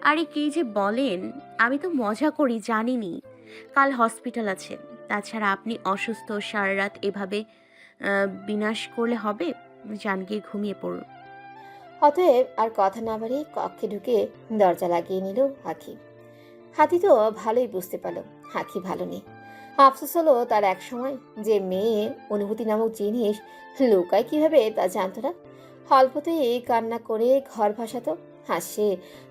[SPEAKER 3] আরে কি যে বলেন, আমি তো মজা করি, জানিনি কাল হসপিটাল আছে। তাছাড়া আপনি অসুস্থ, সারা রাত এভাবে বিনাশ করলে হবে? যান গিয়ে ঘুমিয়ে পড়ুন।
[SPEAKER 2] অতএব আর কথা না বাড়িয়ে কক্ষে ঢুকে দরজা লাগিয়ে নিল আখি। হাতি তো ভালোই বুঝতে পারল আখি ভালো নেই। আফসোস হলো তার এক সময় যে মেয়ে অনুভূতি নামক জিনিস লুকায় কিভাবে তা জানতো না। অল্পতেই কান্না করে ঘর ভাসাতো,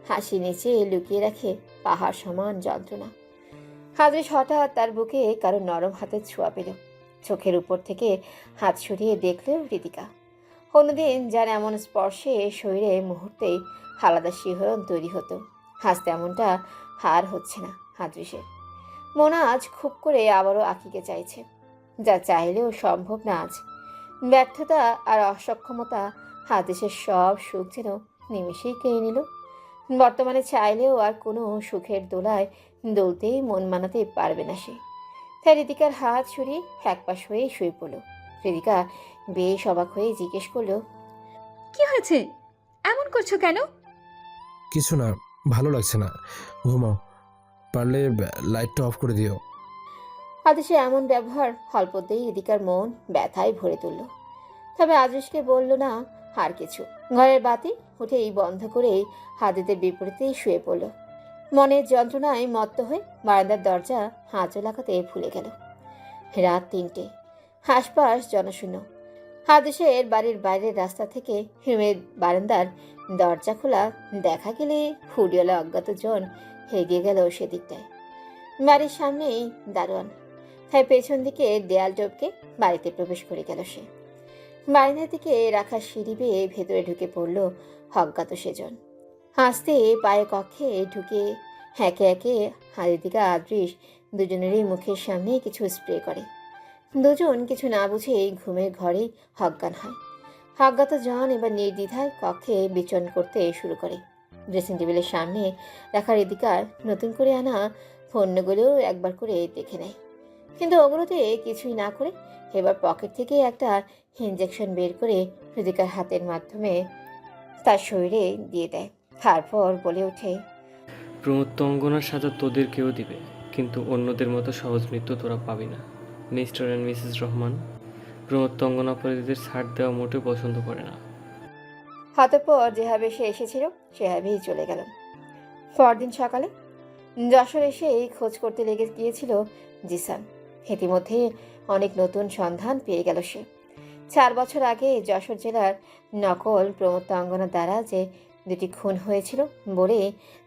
[SPEAKER 2] হাসি নিচে লুকিয়ে রাখে পাহাড় সমান যন্ত্রণা। হাজরিস হঠাৎ তার বুকে কারো নরম হাতের ছোঁয়া পেল। চোখের উপর থেকে হাত সরিয়ে দেখল ঋতিকা। অন্যদিন যার এমন স্পর্শে শরীরে মুহূর্তেই আলাদা শিহরণ তৈরি হতো, আজ তেমনটা হার হচ্ছে না হাজরিসের। মনে আজ খুব করে আবারও আঁকিকে চাইছে, যা চাইলেও সম্ভব না আজ। ব্যর্থতা আর অসক্ষমতা হাজরিসের সব সুখ যেন নিমেষেই কেড়ে নিল। বর্তমানে চাইলেও আর কোনো সুখের দোলায় দোলতেই মন মানাতে পারবে না সে। তাই ঋতিকার হাত সরিয়ে একপাশ হয়ে শুয়ে পড়ল। ঋতিকা বেশ অবাক হয়ে জিজ্ঞেস করল,
[SPEAKER 13] কি হয়েছে? এমন করছো কেন?
[SPEAKER 14] কিছু না, ভালো লাগছে না, ঘুমাও। পারলে লাইটটা অফ করে দিও।
[SPEAKER 2] আদেশে এমন ব্যবহার অল্পতেই ঋতিকার মন ব্যথায় ভরে তুলল। তবে আদেশকে বলল না আর কিছু। ঘরের বাতি উঠেই বন্ধ করেই হাদিদের বিপরীতেই শুয়ে পড়ল। মনের যন্ত্রণায় মত্ত হয়ে বারান্দার দরজা হাঁচো লাগাতে ভুলে গেল। রাত 3টে, আশপাশ জনশূন্য। আদেশের বাড়ির বাইরের রাস্তা থেকে রুমের বারান্দার দরজা খোলা দেখা গেলে হুডিওয়ালা অজ্ঞাত জন হেগে গেল সেদিকটায়। বাড়ির সামনেই দারোয়ান, তাই পেছন দিকে দেয়াল টপকে বাড়িতে প্রবেশ করে গেল সে। বারান্দার দিকে রাখা সিঁড়ি বেয়ে ভেতরে ঢুকে পড়ল অজ্ঞাত সেজন। হাসতে পায়ে কক্ষে ঢুকে একে একে হাদিদিকা আদৃশ দুজনেরই মুখের সামনে কিছু স্প্রে করে। দুজন কিছু না বুঝে ঘুমের ঘরে অজ্ঞান হয়। অজ্ঞাত জন এবার নির্দ্বিধায় কক্ষে বিচরণ করতে শুরু করে। ড্রেসিং টেবিলের সামনে রাখা রিদিকার নতুন করে আনা পণ্যগুলোও একবার করে দেখে নেয়, কিন্তু ওগুলোতে কিছুই না করে এবার পকেট থেকে একটা ইঞ্জেকশন বের করে রিদিকার হাতের মাধ্যমে তার শরীরে দিয়ে দেয়। তারপর বলে ওঠে,
[SPEAKER 5] প্রমত্ত অঙ্গনার সাজা তোদের কেউ দিবে, কিন্তু অন্যদের মতো সহজ মৃত্যু তোরা পাবি না। মিস্টার অ্যান্ড মিসেস রহমান, প্রমত্ত অঙ্গন অপরাধীদের ছাড় দেওয়া মোটেও পছন্দ করে না।
[SPEAKER 2] অতঃপর যেভাবে সে এসেছিল সেভাবেই চলে গেল। পরদিন সকালে যশোর এসে খোঁজ করতে লেগে গিয়েছিল জিসান। ইতিমধ্যে অনেক নতুন সন্ধান পেয়ে গেল সে। 4 বছর আগে যশোর জেলার নকল প্রমত্ত অঙ্গনা দ্বারা যে 2টি খুন হয়েছিল বলে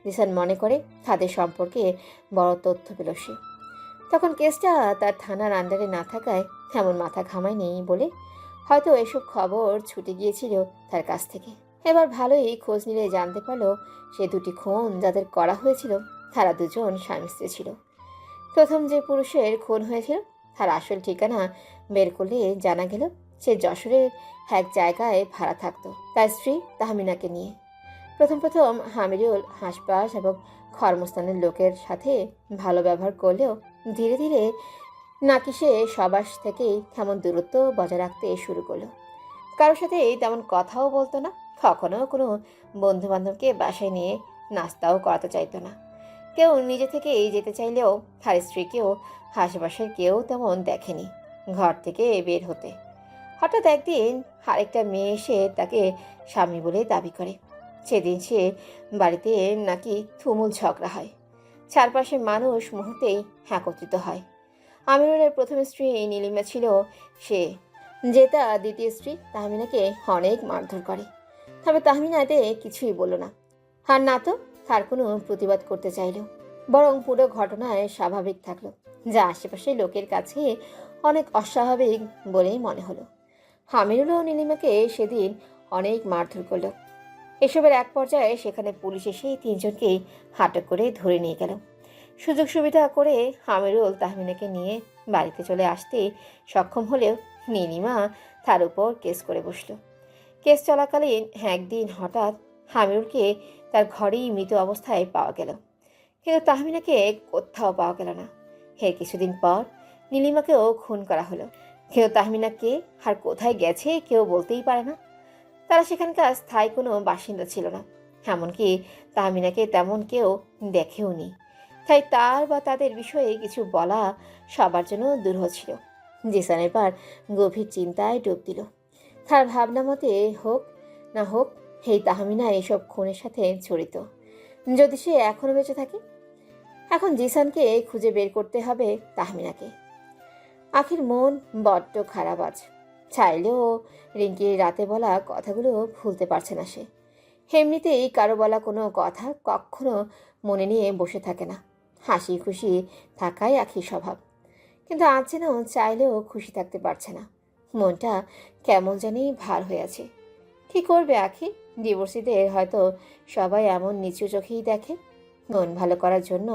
[SPEAKER 2] জিসান মনে করে তাদের সম্পর্কে বড় তথ্য পেল সে। তখন কেসটা তার থানার আন্ডারে না থাকায় তেমন মাথা ঘামায়নি বলে হয়তো এসব খবর ছুটে গিয়েছিল তার কাছ থেকে। এবার ভালোই খোঁজ নিলে জানতে পারলো সে 2টি খুন যাদের করা হয়েছিল তারা দুজন স্বামী স্ত্রী ছিল। প্রথম যে পুরুষের খুন হয়েছিল তার আসল ঠিকানা বের করলে জানা গেল সে যশোরের এক জায়গায় ভাড়া থাকতো তার স্ত্রী তাহমিনাকে নিয়ে। প্রথম হামিরুল হাসপাস এবং কর্মস্থানের লোকের সাথে ভালো ব্যবহার করলেও ধীরে ধীরে নাকি সে সবার থেকেই কেমন দূরত্ব বজায় রাখতে শুরু করলো। কারোর সাথে তেমন কথাও বলতো না, কখনো কোনো বন্ধু বান্ধবকে বাসায় নিয়ে নাস্তাও করাতে চাইতো না। কেউ নিজে থেকে যেতে চাইলেও তার স্ত্রীকেও আশেপাশের কেউ তেমন দেখেনি ঘর থেকে বের হতে। হঠাৎ একদিন আরেকটা মেয়ে এসে তাকে স্বামী বলে দাবি করে। সেদিন সে বাড়িতে নাকি তুমুল ঝগড়া হয়। চারপাশের মানুষ মুহূর্তেই একত্রিত হয়। আমিরুলের প্রথম স্ত্রী নীলিমা ছিল সে, যে তার দ্বিতীয় স্ত্রী তাহমিনাকে অনেক মারধর করে। তবে তাহমিনা এতে কিছুই বলল না, আর না তো তার কোনো প্রতিবাদ করতে চাইল, বরং পুরো ঘটনায় স্বাভাবিক থাকলো, যা আশেপাশের লোকের কাছে অনেক অস্বাভাবিক বলেই মনে হলো। আমিরুল ও নীলিমাকে সেদিন অনেক মারধর করলো। এসবের এক পর্যায়ে সেখানে পুলিশ এসে 3 জনকেই আটক করে ধরে নিয়ে গেল। সুযোগ সুবিধা করে আমিরুল তাহমিনাকে নিয়ে বাড়িতে চলে আসতে সক্ষম হলেও নীলিমা তার উপর কেস করে বসল। কেস চলাকালীন একদিন হঠাৎ আমিরুলকে তার ঘরেই মৃত অবস্থায় পাওয়া গেল, কিন্তু তাহমিনাকে কোথাও পাওয়া গেল না। এর কিছুদিন পর নীলিমাকেও খুন করা হলো, কিন্তু তাহমিনাকে আর কোথায় গেছে কেউ বলতেই পারে না। তারা সেখানকার স্থায়ী কোনো বাসিন্দা ছিল না, এমনকি তাহমিনাকে তেমন কেউ দেখেও নি। তাই তার বা তাদের বিষয়ে কিছু বলা সবার জন্য দুরূহ ছিল। জিসান এবার গভীর চিন্তায় ডুব দিল। তার ভাবনা মতে হোক না হোক এই তাহমিনা এসব খুনের সাথে জড়িত। যদি সে এখনও বেঁচে থাকে, এখন জিসানকে খুঁজে বের করতে হবে তাহমিনাকে। আখির মন বড্ড খারাপ আজ। চাইলেও রিঙ্কির রাতে বলা কথাগুলো ভুলতে পারছে না সে। এমনিতেই কারো বলা কোনো কথা কখনো মনে নিয়ে বসে থাকে না, হাসি খুশি থাকাই আখির স্বভাব। কিন্তু আজ যেন চাইলেও খুশি থাকতে পারছে না, মনটা কেমন জানি ভার হয়ে আছে। কী করবে আখি? ডিভোর্সিদের হয়তো সবাই এমন নিচু চোখেই দেখে। মন ভালো করার জন্য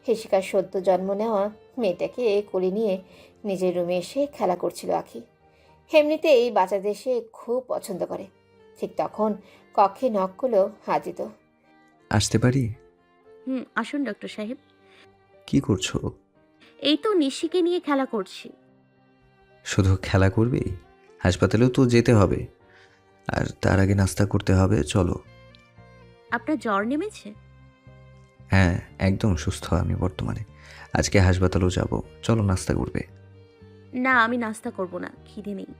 [SPEAKER 2] হেসিকার সদ্য জন্ম নেওয়া মেয়েটাকে কোলে নিয়ে নিজের রুমে এসে খেলা করছিল আখি। এমনিতেই বাচ্চাদের সে খুব পছন্দ করে। ঠিক তখন কক্ষে নক করলো হাজিত।
[SPEAKER 4] আসতে পারি?
[SPEAKER 3] আসুন ডক্টর সাহেব।
[SPEAKER 4] কি করছো?
[SPEAKER 3] এই তো নিশিকে নিয়ে খেলা করছি।
[SPEAKER 4] শুধু খেলা করবি? হাসপাতালেও তো যেতে হবে, আর তার আগে নাস্তা করতে হবে। চলো।
[SPEAKER 3] আপনার জ্বর নেমেছে?
[SPEAKER 4] হ্যাঁ, একদম সুস্থ আমি বর্তমানে। আজকে হাসপাতালেও যাব। চলো নাস্তা করবে।
[SPEAKER 3] না, আমি নাস্তা করব না, খিদে নেই।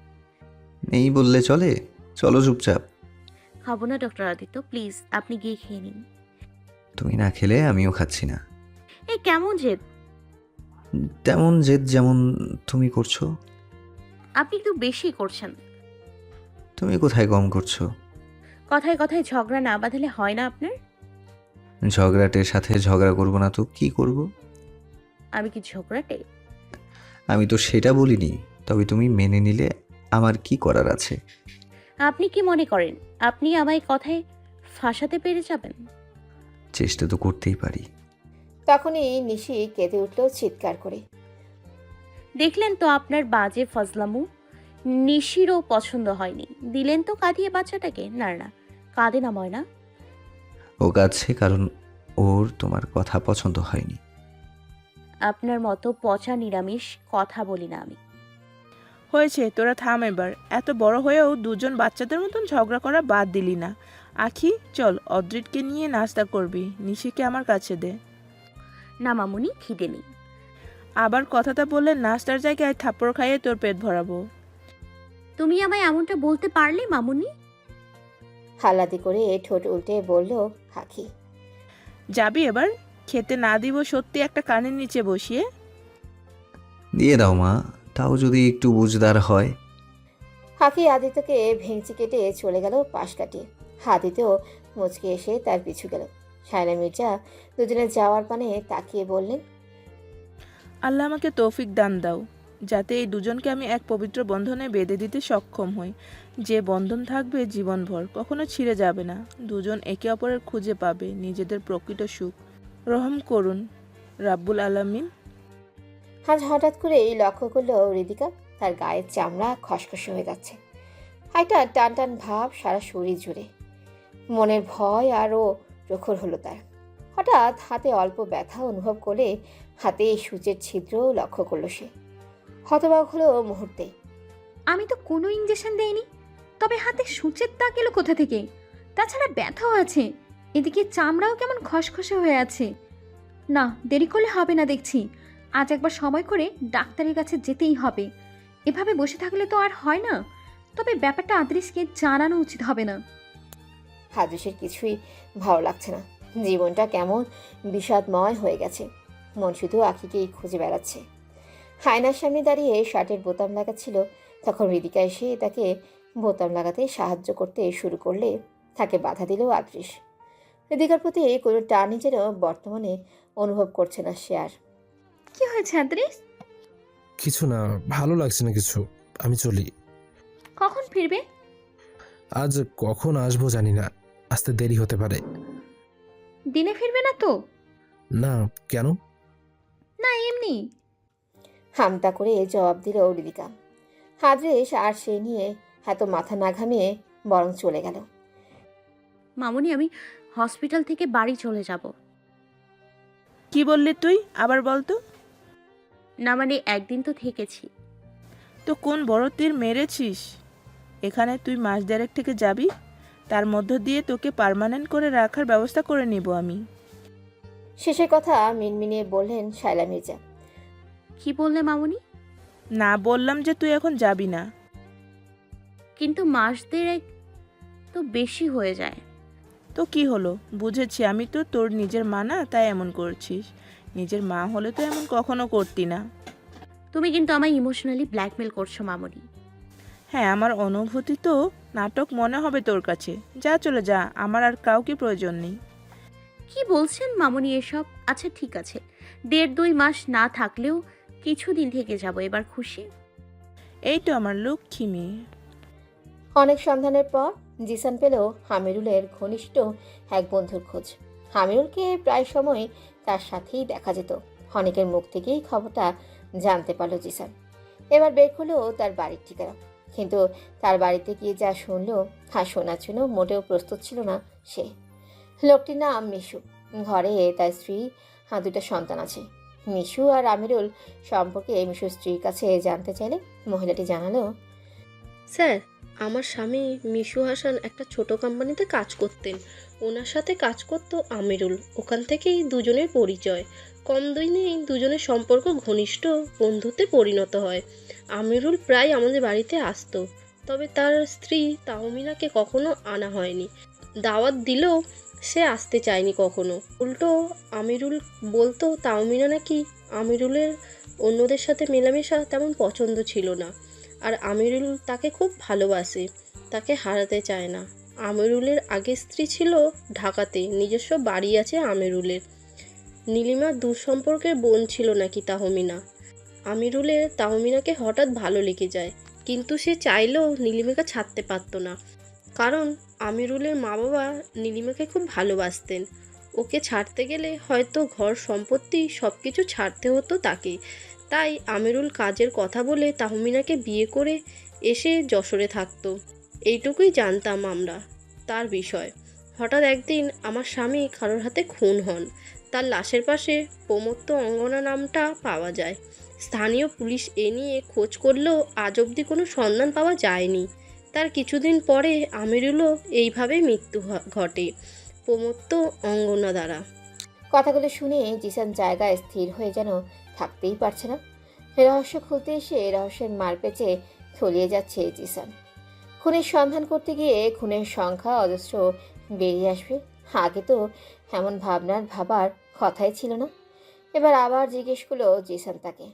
[SPEAKER 4] নেই বললে চলে? চলো চুপচাপ।
[SPEAKER 3] খাবো না ডক্টর আদিত্য, প্লিজ আপনি গিয়ে খেয়ে নিন।
[SPEAKER 4] তুমি না খেলে আমিও খাচ্ছি না।
[SPEAKER 3] এই কেমন জেদ?
[SPEAKER 4] তেমন জেদ যেমন তুমি করছো।
[SPEAKER 3] আপনি একটু বেশি করছেন।
[SPEAKER 4] তুমি কোথায় কম করছো?
[SPEAKER 3] কথায় কথায় ঝগড়া না বাঁধালে হয় না আপনার?
[SPEAKER 4] ঝগড়াটের সাথে ঝগড়া করব না তো কি করব?
[SPEAKER 3] আমি কি ঝগড়াটে?
[SPEAKER 4] আমি তো সেটা বলিনি, তবে তুমি মেনে নিলে আমার কি করার আছে?
[SPEAKER 3] আপনি কি মনে করেন আপনি আমায় কথায় ফাঁসাতে পেরে যাবেন?
[SPEAKER 4] চেষ্টা তো করতেই পারি।
[SPEAKER 2] তখনই নিশি কেঁদে উঠল চিৎকার করে।
[SPEAKER 3] দেখলেন তো আপনার বাজে ফজলামু, নিশিরও পছন্দ হয়নি, দিলেন তো কাঁদিয়ে বাচ্চাটাকে। না না, কাঁদে না ময়না।
[SPEAKER 4] ও কাছে কারণ ওর তোমার কথা পছন্দ হয়নি।
[SPEAKER 3] আপনার মতো পচা নিরামিষ কথা বলি না আমি।
[SPEAKER 8] হয়েছে, তোরা থাম এবার। এত বড় হয়েও দুজন বাচ্চাদের মতন ঝগড়া করা বাদ দিলি না। আখি, চল অদ্রিতকে নিয়ে নাস্তা করবি, নিশিকে আমার কাছে দে।
[SPEAKER 3] না মামুনি, খিদে নেই।
[SPEAKER 8] আবার কথাটা বললে নাস্তার জায়গায় থাপ্পড় খাইয়ে তোর পেট ভরাবো।
[SPEAKER 3] তুমি আমায় এমনটা বলতে পারলে মামুনি?
[SPEAKER 2] হালাদি করে ঠোঁট উল্টে বলল আখি।
[SPEAKER 8] যাবি এবার? খেতে না দিব সত্যি একটা কানের নিচে বসিয়ে।
[SPEAKER 4] দিয়ে দাও মা, তাও যদি একটু বুঝদার হয়।
[SPEAKER 2] আখি আদিত্যকে ভেঙচি কেটে চলে গেল পাশ কাটিয়ে। আদিত্যও মুচকে এসে তার পিছু গেল। শায়লা মির্জা দুজনে যাওয়ার পানে তাকিয়ে বললেন,
[SPEAKER 8] আল্লাহ আমাকে তৌফিক দান দাও, যাতে এই দুজনকে আমি এক পবিত্র বন্ধনে বেঁধে দিতে সক্ষম হই, যে বন্ধন থাকবে জীবনভর, কখনো ছিঁড়ে যাবে না। দুজন একে অপরের খুঁজে পাবে নিজেদের প্রকৃত সুখ। রহম করুন রাব্বুল আলামিন।
[SPEAKER 2] আজ হঠাৎ করে লক্ষ্য করলো হৃদিকা তার গায়ের চামড়া খসখসে হয়ে যাচ্ছে। একটা টান টান ভাব সারা শরীর জুড়ে। মনের ভয় আরও প্রখর হলো তার। হঠাৎ হাতে অল্প ব্যথা অনুভব করে হাতে সূচের ছিদ্র লক্ষ্য করলো সে। হতবাক হলো মুহূর্তে।
[SPEAKER 13] আমি তো কোনো ইঞ্জেকশন দেইনি, তবে হাতে সূচের দাগ এলো কোথা থেকে? তাছাড়া ব্যথাও আছে, এদিকে চামড়াও কেমন খসখসে হয়ে আছে। না, দেরি করলে হবে না দেখছি। আজ একবার সময় করে ডাক্তারের কাছে যেতেই হবে। এভাবে বসে থাকলে তো আর হয় না। তবে ব্যাপারটা আদ্রিসকে জানানো উচিত হবে না।
[SPEAKER 2] হাদুসের কিছুই ভালো লাগছে না। জীবনটা কেমন বিষাদময় হয়ে গেছে। মন শুধু আখিকেই খুঁজে বেড়াচ্ছে। আয়নার সামনে দাঁড়িয়ে শার্টের বোতাম লাগাচ্ছিল, তখন হৃদিকা এসে তাকে বোতাম লাগাতে সাহায্য করতে শুরু করলে তাকে বাধা দিল আদ্রিস। হৃদিকার প্রতি কোনো টানই যেন বর্তমানে অনুভব করছে না সে আর।
[SPEAKER 13] কি হয়েছে আদ্রিস?
[SPEAKER 14] কিছু না, ভালো লাগছে না কিছু। আমি চলি।
[SPEAKER 13] কখন ফিরবে?
[SPEAKER 14] আজ কখন আসবো জানি না, আসতে দেরি হতে পারে।
[SPEAKER 13] দিনে ফিরবে না তো?
[SPEAKER 14] না, কেন?
[SPEAKER 13] না, এমনি।
[SPEAKER 2] হামতা করে জবাব দিল হৃদিকা। আদ্রিস আর সে নিয়ে এত মাথা না ঘামিয়ে বরং চলে গেল।
[SPEAKER 3] মামুনি, আমি হসপিটাল থেকে বাড়ি চলে যাব।
[SPEAKER 8] কি বললি তুই? আবার বলতো।
[SPEAKER 3] না মানে একদিন তো থেকেছি।
[SPEAKER 8] তো কোন বড় তীর মেরেছিস? এখানে তুই মাস দেড়েক থেকে যাবি, তার মধ্য দিয়ে তোকে পার্মানেন্ট করে রাখার ব্যবস্থা করে নিব আমি।
[SPEAKER 2] শেষের কথা মিনমিনিয়ে বললেন শায়লা মির্জা।
[SPEAKER 3] কি বললে মামুনি?
[SPEAKER 8] না, বললাম যে তুই এখন যাবি না।
[SPEAKER 3] কিন্তু মাস দেড়েক তো বেশি হয়ে যায়।
[SPEAKER 8] তো কি হলো? বুঝেছি, আমি তো তোর নিজের মা না, তাই এমন করছিস। নিজের মা হলে তো এমন কখনো করতি না।
[SPEAKER 3] তুমি কিন্তু আমায় ইমোশনালি ব্ল্যাকমেল করছো মামুনি।
[SPEAKER 8] হ্যাঁ, আমার অনুভূতি তো নাটক মনে হবে তোর কাছে। যা, চলে যা, আমার আর কাউকে প্রয়োজন নেই।
[SPEAKER 3] কি বলছেন মামুনি এসব? আচ্ছা ঠিক আছে, 1.5-2 মাস না থাকলেও কিছুদিন থেকে যাব, এবার খুশি?
[SPEAKER 8] এই তো আমার লক্ষ্মী মেয়ে।
[SPEAKER 2] অনেক সন্ধানের পর জিসান পেল আমিরুলের ঘনিষ্ঠ এক বন্ধুর খোঁজ। আমিরুলকে প্রায় সময় তার সাথেই দেখা যেত। অনেকের মুখ থেকেই খবরটা জানতে পারল জিসান। এবার বের হলো তার বাড়ির ঠিকানা, কিন্তু তার বাড়িতে গিয়ে যা শুনলো আর শোনার জন্য মোটেও প্রস্তুত ছিল না সে। লোকটির নাম মিশু। ঘরে তার স্ত্রী আর 2টা সন্তান আছে। মিশু আর আমিরুল সম্পর্কে মিশুর স্ত্রীর কাছে জানতে চাইলে মহিলাটি জানালো,
[SPEAKER 15] স্যার, আমার স্বামী মিশু হাসান একটা ছোট কোম্পানিতে কাজ করতেন। ওনার সাথে কাজ করতো আমিরুল। ওখান থেকেই দুজনের পরিচয়। কম দিনেই দুজনের সম্পর্ক ঘনিষ্ঠ বন্ধুত্বে পরিণত হয়। আমিরুল প্রায় আমাদের বাড়িতে আসতো, তবে তার স্ত্রী তাহমিনাকে কখনো আনা হয়নি। দাওয়াত দিলেও সে আসতে চায়নি কখনো। উল্টো আমিরুল বলতো তাহমিনা নাকি আমিরুলের অন্যদের সাথে মেলামেশা তেমন পছন্দ ছিল না, আর আমিরুল তাকে খুব ভালোবাসে। তাকে হারাতে চায় না। আমিরুলের আগের স্ত্রী ছিল ঢাকাতে, নিজস্ব বাড়ি আছে আমিরুলের। নীলিমার দূর সম্পর্কের বোন ছিল নাকি তাহমিনা। আমিরুলের তাহমিনাকে হঠাৎ ভালো লেগে যায়, কিন্তু সে চাইলেও নীলিমাকে ছাড়তে পারতো না, কারণ আমিরুলের মা বাবা নীলিমাকে খুব ভালোবাসতেন। ওকে ছাড়তে গেলে হয়তো ঘর সম্পত্তি সব কিছু ছাড়তে হতো তাকে। তাই আমিরুল কাজের কথা বলে তাহমিনাকে বিয়ে করে এসে যশোরে থাকতো। এইটুকুই জানতাম আমরা তার বিষয়। হঠাৎ একদিন আমার স্বামী কারোর হাতে খুন হন। তার লাশের পাশে প্রমত্ত অঙ্গনা নামটা পাওয়া যায়। স্থানীয় পুলিশ এ নিয়ে খোঁজ করলেও আজ অবধি কোনো সন্ধান পাওয়া যায়নি। তার কিছুদিন পরে আমিরুলও এইভাবেই মৃত্যু ঘটে প্রমত্ত অঙ্গনা দ্বারা।
[SPEAKER 2] কথাগুলো শুনে জিসান জায়গায় স্থির হয়ে যেন থাকতেই পারছে না। রহস্য খুলতে এসে রহস্যের মারপেচে তলিয়ে যাচ্ছে জিসান। খুনের সন্ধান করতে গিয়ে খুনের সংখ্যা অজস্র বেরিয়ে আসবে। আগে তো এমন ভাবার কথাই ছিল না। এবার আবার জিজ্ঞেস করলো জিসান তাকে।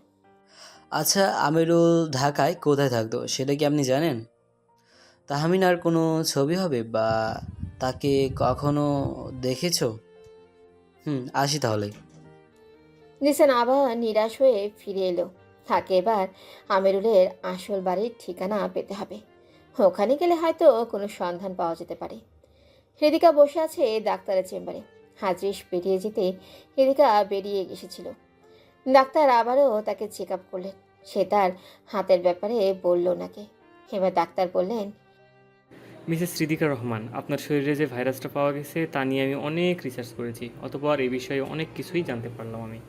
[SPEAKER 1] আচ্ছা, আমিরুল ঢাকায় কোথায় থাকতো সেটা কি আপনি জানেন? তাহমিনার কোনো ছবি হবে বা তাকে কখনো দেখেছো? আসি তাহলে।
[SPEAKER 2] জিসান আবার নিরাশ হয়ে ফিরে এলো। তাকে এবার আমিরুলের আসল বাড়ির ঠিকানা পেতে হবে। ওখানে গেলে হয়তো কোনো সন্ধান পাওয়া যেতে পারে। হৃদিকা বসে আছে ডাক্তারের চেম্বারে। হাজরিস বেরিয়ে যেতে হৃদিকা বেরিয়ে এসেছিল। ডাক্তার আবারও তাকে চেক আপ করলেন। সে তার হাতের ব্যাপারে বলল নাকি। এবার ডাক্তার বললেন,
[SPEAKER 5] মিসেস হৃদিকা রহমান, আপনার শরীরে যে ভাইরাসটা পাওয়া গেছে তা নিয়ে আমি অনেক রিসার্চ করেছি। অতঃপর এই বিষয়ে অনেক কিছুই জানতে পারলাম আমি।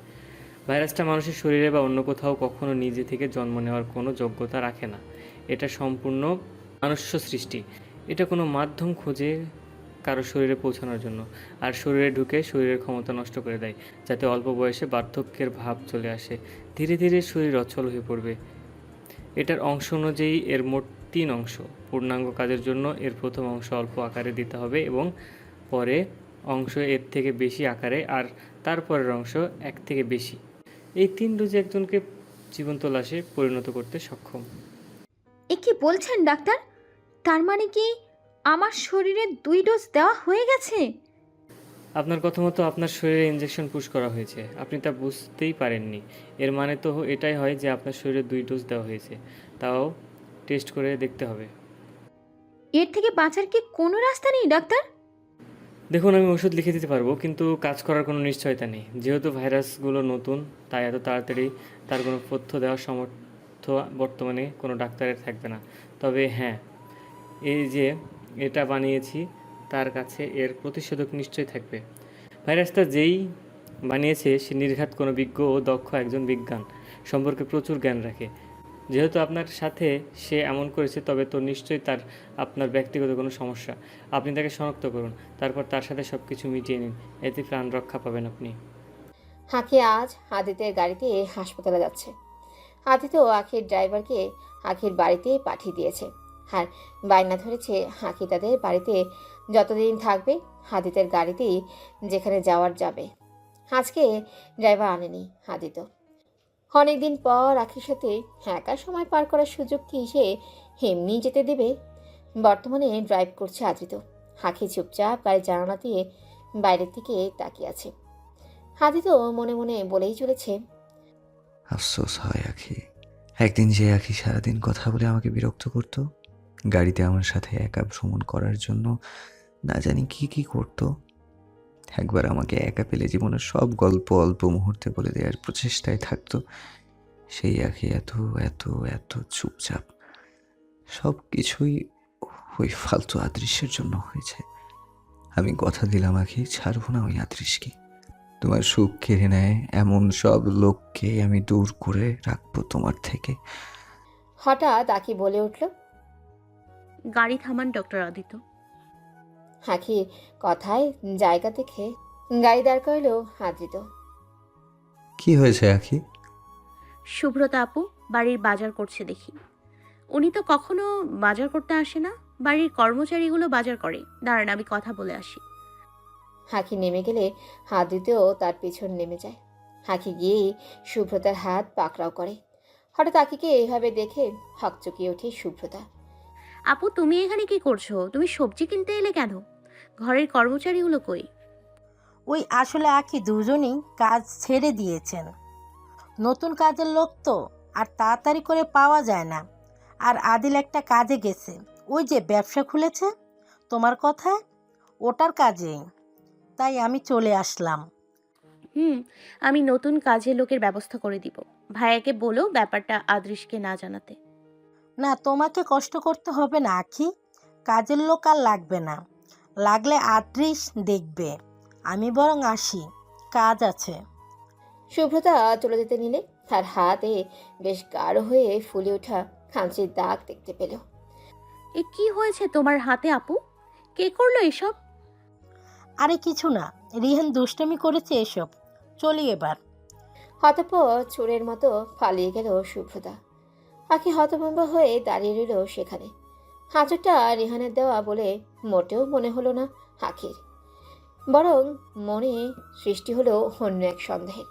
[SPEAKER 5] ভাইরাসটা মানুষের শরীরে বা অন্য কোথাও কখনো নিজে থেকে জন্ম নেওয়ার কোনো যোগ্যতা রাখে না। এটা সম্পূর্ণ মনুষ্য সৃষ্টি। এটা কোনো মাধ্যম খোঁজে কারো শরীরে পৌঁছানোর জন্য, আর শরীরে ঢুকে শরীরের ক্ষমতা নষ্ট করে দেয়, যাতে অল্প বয়সে বার্ধক্যের ভাব চলে আসে। ধীরে ধীরে শরীর অচল হয়ে পড়বে। এটার অংশ অনুযায়ী এর মোট 3 অংশ। পূর্ণাঙ্গ কাজের জন্য এর প্রথম অংশ অল্প আকারে দিতে হবে এবং পরে অংশ এর থেকে বেশি আকারে, আর তারপরের অংশ 1 থেকে বেশি। এই 3 ডোজে একজনকে জীবন্ত লাশে পরিণত করতে সক্ষম।
[SPEAKER 13] এ কি বলছেন ডাক্তার? তার মানে কি আমার শরীরে 2 ডোজ দেওয়া হয়ে গেছে?
[SPEAKER 5] আপনার কথা মতো আপনার শরীরে ইনজেকশন পুশ করা হয়েছে। আপনি তা বুঝতেই পারেননি। এর মানে তো এটাই হয় যে আপনার শরীরে 2 ডোজ দেওয়া হয়েছে। তাও টেস্ট করে দেখতে হবে।
[SPEAKER 13] এর থেকে বাঁচার কি কোনো রাস্তা নেই ডাক্তার?
[SPEAKER 5] দেখুন, আমি ওষুধ লিখে দিতে পারবো, কিন্তু কাজ করার কোনো নিশ্চয়তা নেই। যেহেতু ভাইরাসগুলো নতুন, তাই এত তাড়াতাড়ি তার কোনো তথ্য দেওয়ার সামর্থ্য বর্তমানে কোনো ডাক্তারের থাকবে না। তবে হ্যাঁ, এই যে এটা বানিয়েছি তার কাছে এর প্রতিষেধক নিশ্চয়ই থাকবে। ভাইরাসটা যেই বানিয়েছে সে নির্ঘাত কোনো বিজ্ঞ ও দক্ষ একজন বিজ্ঞান সম্পর্কে প্রচুর জ্ঞান রাখে। যেহেতু আপনার সাথে সে এমন করেছে, তবে তো নিশ্চয়ই তার আপনার ব্যক্তিগত কোনো সমস্যা। আপনি তাকে শনাক্ত করুন, তারপর তার সাথে সব কিছু মিটিয়ে নিন। এতে প্রাণ রক্ষা পাবেন আপনি।
[SPEAKER 2] হাকি আজ আদিত্যের গাড়িতে হাসপাতালে যাচ্ছে। আদিত্য আখির ড্রাইভারকে আখির বাড়িতে পাঠিয়ে দিয়েছে, আর বায়না ধরেছে আখি তাদের বাড়িতে যতদিন থাকবে আদিত্যের গাড়িতেই যেখানে যাওয়ার যাবে। আজকে ড্রাইভার আনেনি আদিত্য। অনেকদিন পর আখির সাথে একা সময় পার করার সুযোগ কি সে এমনি যেতে দেবে? বর্তমানে ড্রাইভ করছে আদিত্য। আখি চুপচাপ গাড়ি জানালা দিয়ে বাইরের দিকে তাকিয়ে আছে। আদিত্য মনে মনে বলেই চলেছে,
[SPEAKER 4] আফসোস হয় আখি। একদিন যে আখি সারাদিন কথা বলে আমাকে বিরক্ত করতো, গাড়িতে আমার সাথে একা ভ্রমণ করার জন্য না জানি কি কি করতো। একবার আমাকে একা পেলে জীবনের সব গল্প অল্প মুহূর্তে বলে দেওয়ার প্রচেষ্টায় থাকতো, সেই আখি এত এত এত চুপচাপ। সব কিছুই ওই ফালতু আদৃশ্যের জন্য হয়েছে। আমি কথা দিলাম আখি, ছাড়বো না ওই আদৃশকে। তোমার সুখ কেড়ে নেয় এমন সব লোককে আমি দূর করে রাখবো তোমার থেকে।
[SPEAKER 2] হঠাৎ আখি বলে উঠল,
[SPEAKER 3] গাড়ি থামান ডক্টর আদিত্য।
[SPEAKER 2] আখির কথায় জায়গা দেখে গাড়ি দাঁড় করালো আদিত্য।
[SPEAKER 4] কি হয়েছে আখি?
[SPEAKER 3] শুভ্রতা আপু বাড়ির বাজার করছে দেখি। উনি তো কখনো বাজার করতে আসে না, বাড়ির কর্মচারীগুলো বাজার করে। দাঁড়ান, আমি কথা বলে আসি।
[SPEAKER 2] আখি নেমে গেলে আদিত্যও তার পিছন নেমে যায়। আখি গিয়েই শুভ্রতার হাত পাকড়াও করে। হঠাৎ আখিকে এইভাবে দেখে হকচকিয়ে ওঠে শুভ্রতা।
[SPEAKER 3] আপু তুমি এখানে কি করছো? তুমি সবজি কিনতে এলে কেন? ঘরের কর্মচারীগুলো কই?
[SPEAKER 6] ওই আসলে আখি দুজনেই কাজ ছেড়ে দিয়েছেন। নতুন কাজের লোক তো আর তাড়াতাড়ি করে পাওয়া যায় না। আর আদিল একটা কাজে গেছে, ওই যে ব্যবসা খুলেছে তোমার কথায়, ওটার কাজেই। তাই আমি চলে আসলাম।
[SPEAKER 3] আমি নতুন কাজের লোকের ব্যবস্থা করে দিব। ভাইয়াকে বলো ব্যাপারটা আদৃশকে না জানাতে।
[SPEAKER 6] না, তোমাকে কষ্ট করতে হবে না আখি, কাজের লোক আর লাগবে না। লাগলে আদ্রিস দেখবে। আমি বরং আসি, কাজ আছে।
[SPEAKER 2] শুভ্রতা চলে যেতে নিলে তার হাতে বেশ গাঢ় হয়ে ফুলে ওঠা খাঁচির দাগ দেখতে পেল।
[SPEAKER 3] এ কি হয়েছে তোমার হাতে আপু? কে করলো এসব?
[SPEAKER 6] আরে কিছু না, রিহান দুষ্টমি করেছে এসব। চলি এবার।
[SPEAKER 2] হতপর চোরের মতো পালিয়ে গেল শুভ্রতা। আখি হতভম্ব হয়ে দাঁড়িয়ে রইল সেখানে। হাঁচটা রিহানের দেওয়া বলে মোটেও মনে হলো না আখির, বরং মনে সৃষ্টি হলো অন্য এক সন্দেহের।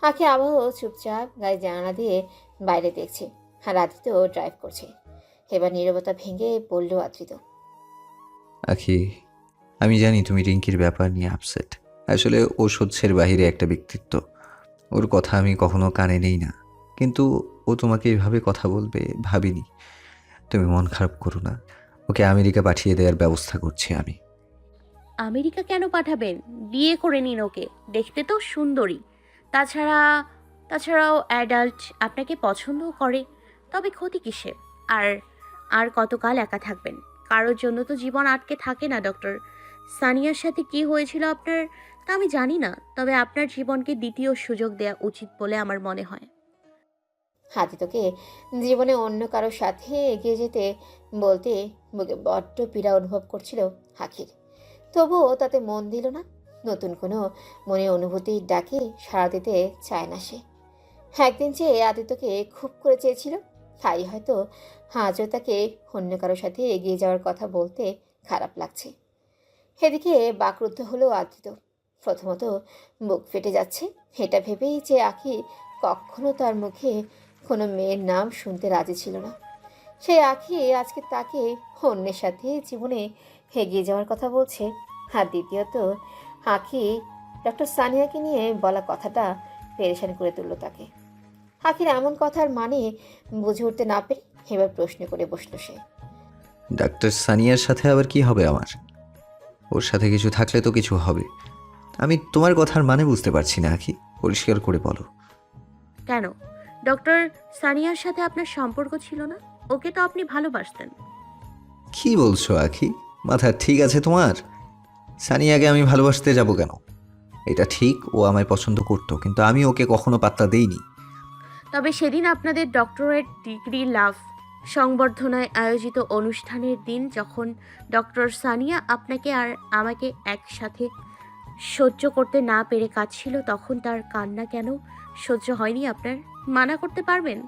[SPEAKER 2] আখি আবহ চুপচাপ গায়ে জানালা দিয়ে বাইরে দেখছে, আর আদিত্য ড্রাইভ করছে। এবার নীরবতা ভেঙে বলল আদ্রিত,
[SPEAKER 4] আখি, আমি জানি তুমি রিঙ্কির ব্যাপার নিয়ে আপসেট। আসলে ও সহ্যের বাহিরে একটা ব্যক্তিত্ব, ওর কথা আমি কখনো কানে নেই না। কিন্তু ও তোমাকে এভাবে কথা বলবে ভাবিনি। তুমি মন খারাপ করো না, ওকে আমেরিকা পাঠিয়ে দেওয়ার ব্যবস্থা করছি আমি।
[SPEAKER 3] আমেরিকা কেন পাঠাবেন? বিয়ে করে নিন ওকে, দেখতে তো সুন্দরী। তাছাড়াও অ্যাডাল্ট, আপনাকে পছন্দও করে। তবে ক্ষতি কিসে? আর আর কতকাল একা থাকবেন? কারোর জন্য তো জীবন আটকে থাকে না ডক্টর। সানিয়ার সাথে কি হয়েছিল আপনার তা আমি জানি না, তবে আপনার জীবনকে দ্বিতীয় সুযোগ দেওয়া উচিত বলে আমার মনে হয়।
[SPEAKER 2] আদিত্যকে জীবনে অন্য কারোর সাথে এগিয়ে যেতে বলতে বুকে বড্ড পীড়া অনুভব করছিল আখির। তবুও তাতে মন দিল না। নতুন কোনো মনে অনুভূতির ডাকে সাড়া দিতে চায় না সে। একদিন চেয়ে আদিত্যকে খুব করে চেয়েছিল, তাই হয়তো আজও তাকে অন্য কারোর সাথে এগিয়ে যাওয়ার কথা বলতে খারাপ লাগছে। এদিকে বাকরুদ্ধ হলো আদিত্য। প্রথমত বুক ফেটে যাচ্ছে এটা ভেবেই যে আখি কখনো তার মুখে কোনো মেয়ের নাম শুনতে রাজি ছিল না। সেই আখি আজকে তাকে অন্যের সাথে জীবনে এগিয়ে যাওয়ার কথা বলছে। আর দ্বিতীয়ত আখি ডক্টর সানিয়াকে নিয়ে বলা কথাটা পেরেশান করে তুলল তাকে। আখির এমন কথার মানে বুঝে উঠতে না পেরে এবার প্রশ্ন করে বসলো সে।
[SPEAKER 4] ডাক্তার সানিয়ার সাথে আবার কি হবে আমার? ওর সাথে কিছু থাকলে তো কিছু হবে। আমি তোমার কথার মানে বুঝতে পারছি না আখি, পরিষ্কার করে বলো।
[SPEAKER 3] কেন? ডক্টর সানিয়ার সাথে আপনার সম্পর্ক ছিল না? ওকে তো আপনি ভালোবাসতেন।
[SPEAKER 4] কি বলছো আখি, মাথা ঠিক আছে তোমার? সানিয়াকে আমি ভালোবাসতে যাব কেন? এটা ঠিক, ও আমায় পছন্দ করতো, কিন্তু আমি ওকে কখনো পাত্তা দেইনি।
[SPEAKER 3] তবে সেদিন আপনাদের ডক্টরেট ডিগ্রি লাভ সংবর্ধনায় আয়োজিত অনুষ্ঠানের দিন যখন ডক্টর সানিয়া আপনাকে আর আমাকে একসাথে সহ্য করতে না পেরে কাঁদছিল, তখন তার কান্না কেন সহ্য হয়নি আপনার? মানা করতে পারবেন?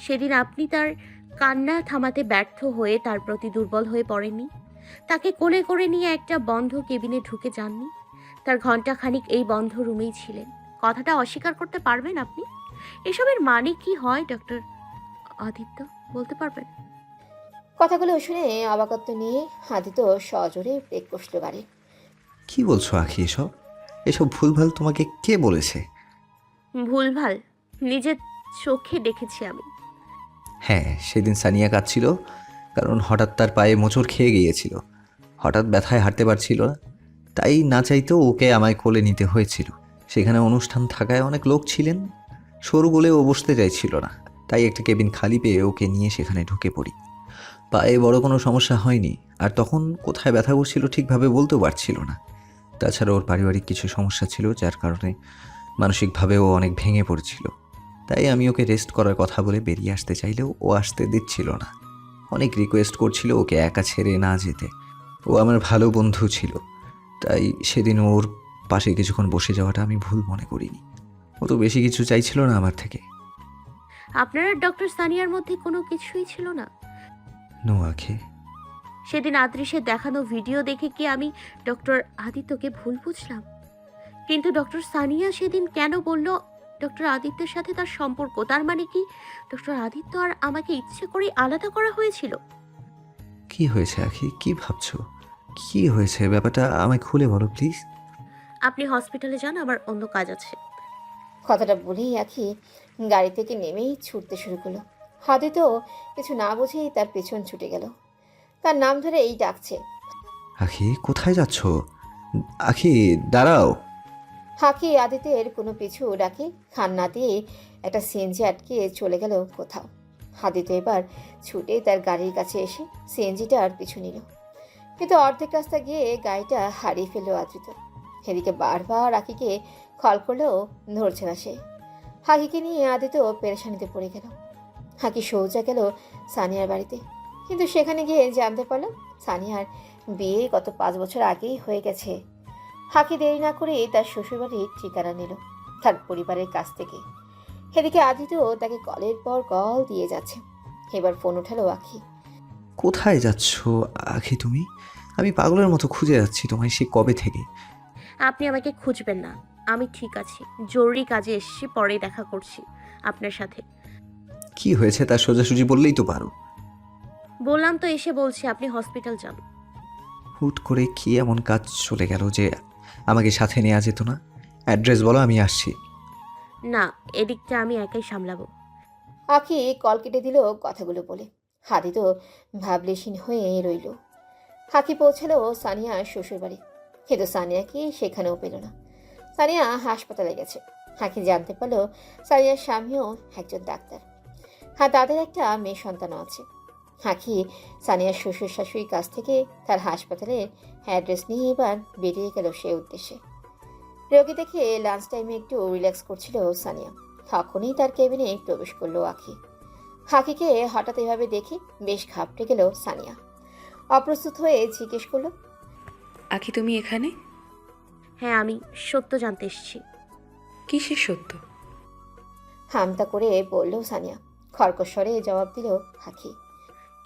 [SPEAKER 3] সেদিন আপনি তার কান্না থামাতে ব্যর্থ হয়ে তার প্রতি দুর্বল হয়ে পড়েননি? তাকে কোলে করে নিয়ে একটা বন্ধ কেবিনে ঢুকে যাননি? তার ঘণ্টাখানিক এই বন্ধ রুমেই ছিলেন। কথাটা অস্বীকার করতে পারবেন আপনি? এসবের মানে কি হয় ডক্টর আদিত্য, বলতে পারবেন?
[SPEAKER 2] কথাগুলো শুনে অবাকত্ব নিয়ে আদিত্য সজোরে ব্রেক কষল গাড়ি।
[SPEAKER 4] কি বলছো আখি এসব? এসব ভুলভাল তোমাকে কে বলেছে?
[SPEAKER 3] ভুলভাল নিজের চোখে দেখেছি আমি।
[SPEAKER 4] হ্যাঁ, সেদিন সানিয়া কাঁদছিল কারণ হঠাৎ তার পায়ে মোচড় খেয়ে গিয়েছিল। হঠাৎ ব্যথায় হাঁটতে পারছিল না, তাই না চাইতেও ওকে আমায় কোলে নিতে হয়েছিল। সেখানে অনুষ্ঠান থাকায় অনেক লোক ছিলেন, সরু বলে ও বসতে চাইছিল না, তাই একটা কেবিন খালি পেয়ে ওকে নিয়ে সেখানে ঢুকে পড়ি। পায়ে বড় কোনো সমস্যা হয়নি, আর তখন কোথায় ব্যথা করছিল ঠিকভাবে বলতেও পারছিল না। তাছাড়া ওর পারিবারিক কিছু সমস্যা ছিল, যার কারণে মানসিকভাবেও অনেক ভেঙে পড়ছিল। তাই আমি ওকে রেস্ট করার কথা বলে বেরিয়ে আসতে চাইলেও ও আসতে দিচ্ছিল না। অনেক রিকোয়েস্ট করছিল ওকে একা ছেড়ে না যেতে। ও আমার ভালো বন্ধু ছিল, তাই সেদিন ওর পাশে কিছুক্ষণ বসে যাওয়াটা আমি ভুল মনে করিনি। ও তো বেশি কিছু চাইছিল না আমার থেকে।
[SPEAKER 3] আপনার আর ডক্টর সানিয়ার মধ্যে কোনো কিছুই ছিল না?
[SPEAKER 4] নো আখি।
[SPEAKER 3] সেদিন আদৃশ্যের দেখানো ভিডিও দেখে কি আমি ডক্টর আদিত্যকে ভুল বুঝলাম? কিন্তু ডক্টর সানিয়া সেদিন কেন বলল ডক্টর আদিত্যের সাথে তার সম্পর্ক? তার মানে কি ডক্টর আদিত্য আর আমাকে ইচ্ছে করে আলাদা করা হয়েছিল?
[SPEAKER 4] কি হয়েছে আখি? কি ভাবছো? কি হয়েছে? ব্যাপারটা আমায় খুলে বলো প্লিজ।
[SPEAKER 3] আপনি হসপিটালে যান, আমার অন্য কাজ আছে।
[SPEAKER 2] কথাটা বলেই আখি গাড়ি থেকে নেমেই ছুটতে শুরু করলো। হাতে তো কিছু না বুঝেই তার পেছন ছুটে গেল। তার নাম ধরে এই ডাকছে।
[SPEAKER 4] আখি কোথায় যাচ্ছ? আখি দাঁড়াও।
[SPEAKER 2] হাকি আদিত্যের কোনো পিছু ডাকে খান না দিয়ে একটা সিএনজি আটকে চলে গেল কোথাও। আদিত্য এবার ছুটে তার গাড়ির কাছে এসে সিএনজিটার পিছু নিল, কিন্তু অর্ধেক রাস্তা গিয়ে গাড়িটা হারিয়ে ফেলল আদিত্য। এদিকে বারবার আকিকে কল করলেও ধরছে না সে। হাকিকে নিয়ে আদিত্য পেরেশানিতে পড়ে গেল। হাকি সোজা গেল সানিয়ার বাড়িতে, কিন্তু সেখানে গিয়ে জানতে পারল সানিয়ার বিয়ে গত 5 বছর আগেই হয়ে গেছে। হাকি দেরি না করে তার শ্বশুরবাড়ির ঠিকানা নিল তার পরিবারের কাছ থেকে। এদিকে আদিত্য তাকে কলের পর কল দিয়ে যাচ্ছে। এবার ফোন উঠালো আখি।
[SPEAKER 4] কোথায় যাচ্ছ আখি তুমি? আমি পাগলের মতো খুঁজে যাচ্ছি তোমায় সে কবে থেকে।
[SPEAKER 3] আপনি আমাকে খুঁজবেন না, আমি ঠিক আছি। জরুরি কাজে এসেছি, পরে দেখা করছি আপনার সাথে।
[SPEAKER 4] কি হয়েছে তার সোজাসুজি বললেই তো পারো।
[SPEAKER 3] বললাম তো, এসে বলছি আপনি হসপিটাল যান।
[SPEAKER 4] হুট করে কি এমন কাজ চলে গেল যে আমাকে সাথে নেওয়া যেত না? অ্যাড্রেস বলো, আমি আসছি।
[SPEAKER 3] না, এদিকটা আমি একাই সামলাবো।
[SPEAKER 2] আখি কল কেটে দিল কথাগুলো বলে। আদিত্য ভাবলেশীন হয়ে রইল। হাকি পৌঁছালো সানিয়ার শ্বশুরবাড়ি, কিন্তু সানিয়াকে সেখানেও পেল না। সানিয়া হাসপাতালে গেছে। হাকি জানতে পারলো সানিয়ার স্বামীও একজন ডাক্তার, তাদের একটা মেয়ে সন্তানও আছে। হাকি সানিয়ার শ্বশুর শাশুড়ির কাছ থেকে তার হাসপাতালের অ্যাড্রেস নিয়ে এবার বেরিয়ে গেল সে উদ্দেশ্যে। রোগী দেখে লাঞ্চ টাইমে একটু রিল্যাক্স করছিল সানিয়া, তখনই তার কেবিনে প্রবেশ করলো আখি। হাকিকে হঠাৎ এভাবে দেখে বেশ ঘাবড়ে গেল সানিয়া। অপ্রস্তুত হয়ে জিজ্ঞেস করলো,
[SPEAKER 16] আখি তুমি এখানে?
[SPEAKER 3] হ্যাঁ, আমি সত্য জানতে এসেছি।
[SPEAKER 16] কিসের সত্য?
[SPEAKER 2] হামতা করে বলল সানিয়া। খরকস্বরে জবাব দিল হাকি।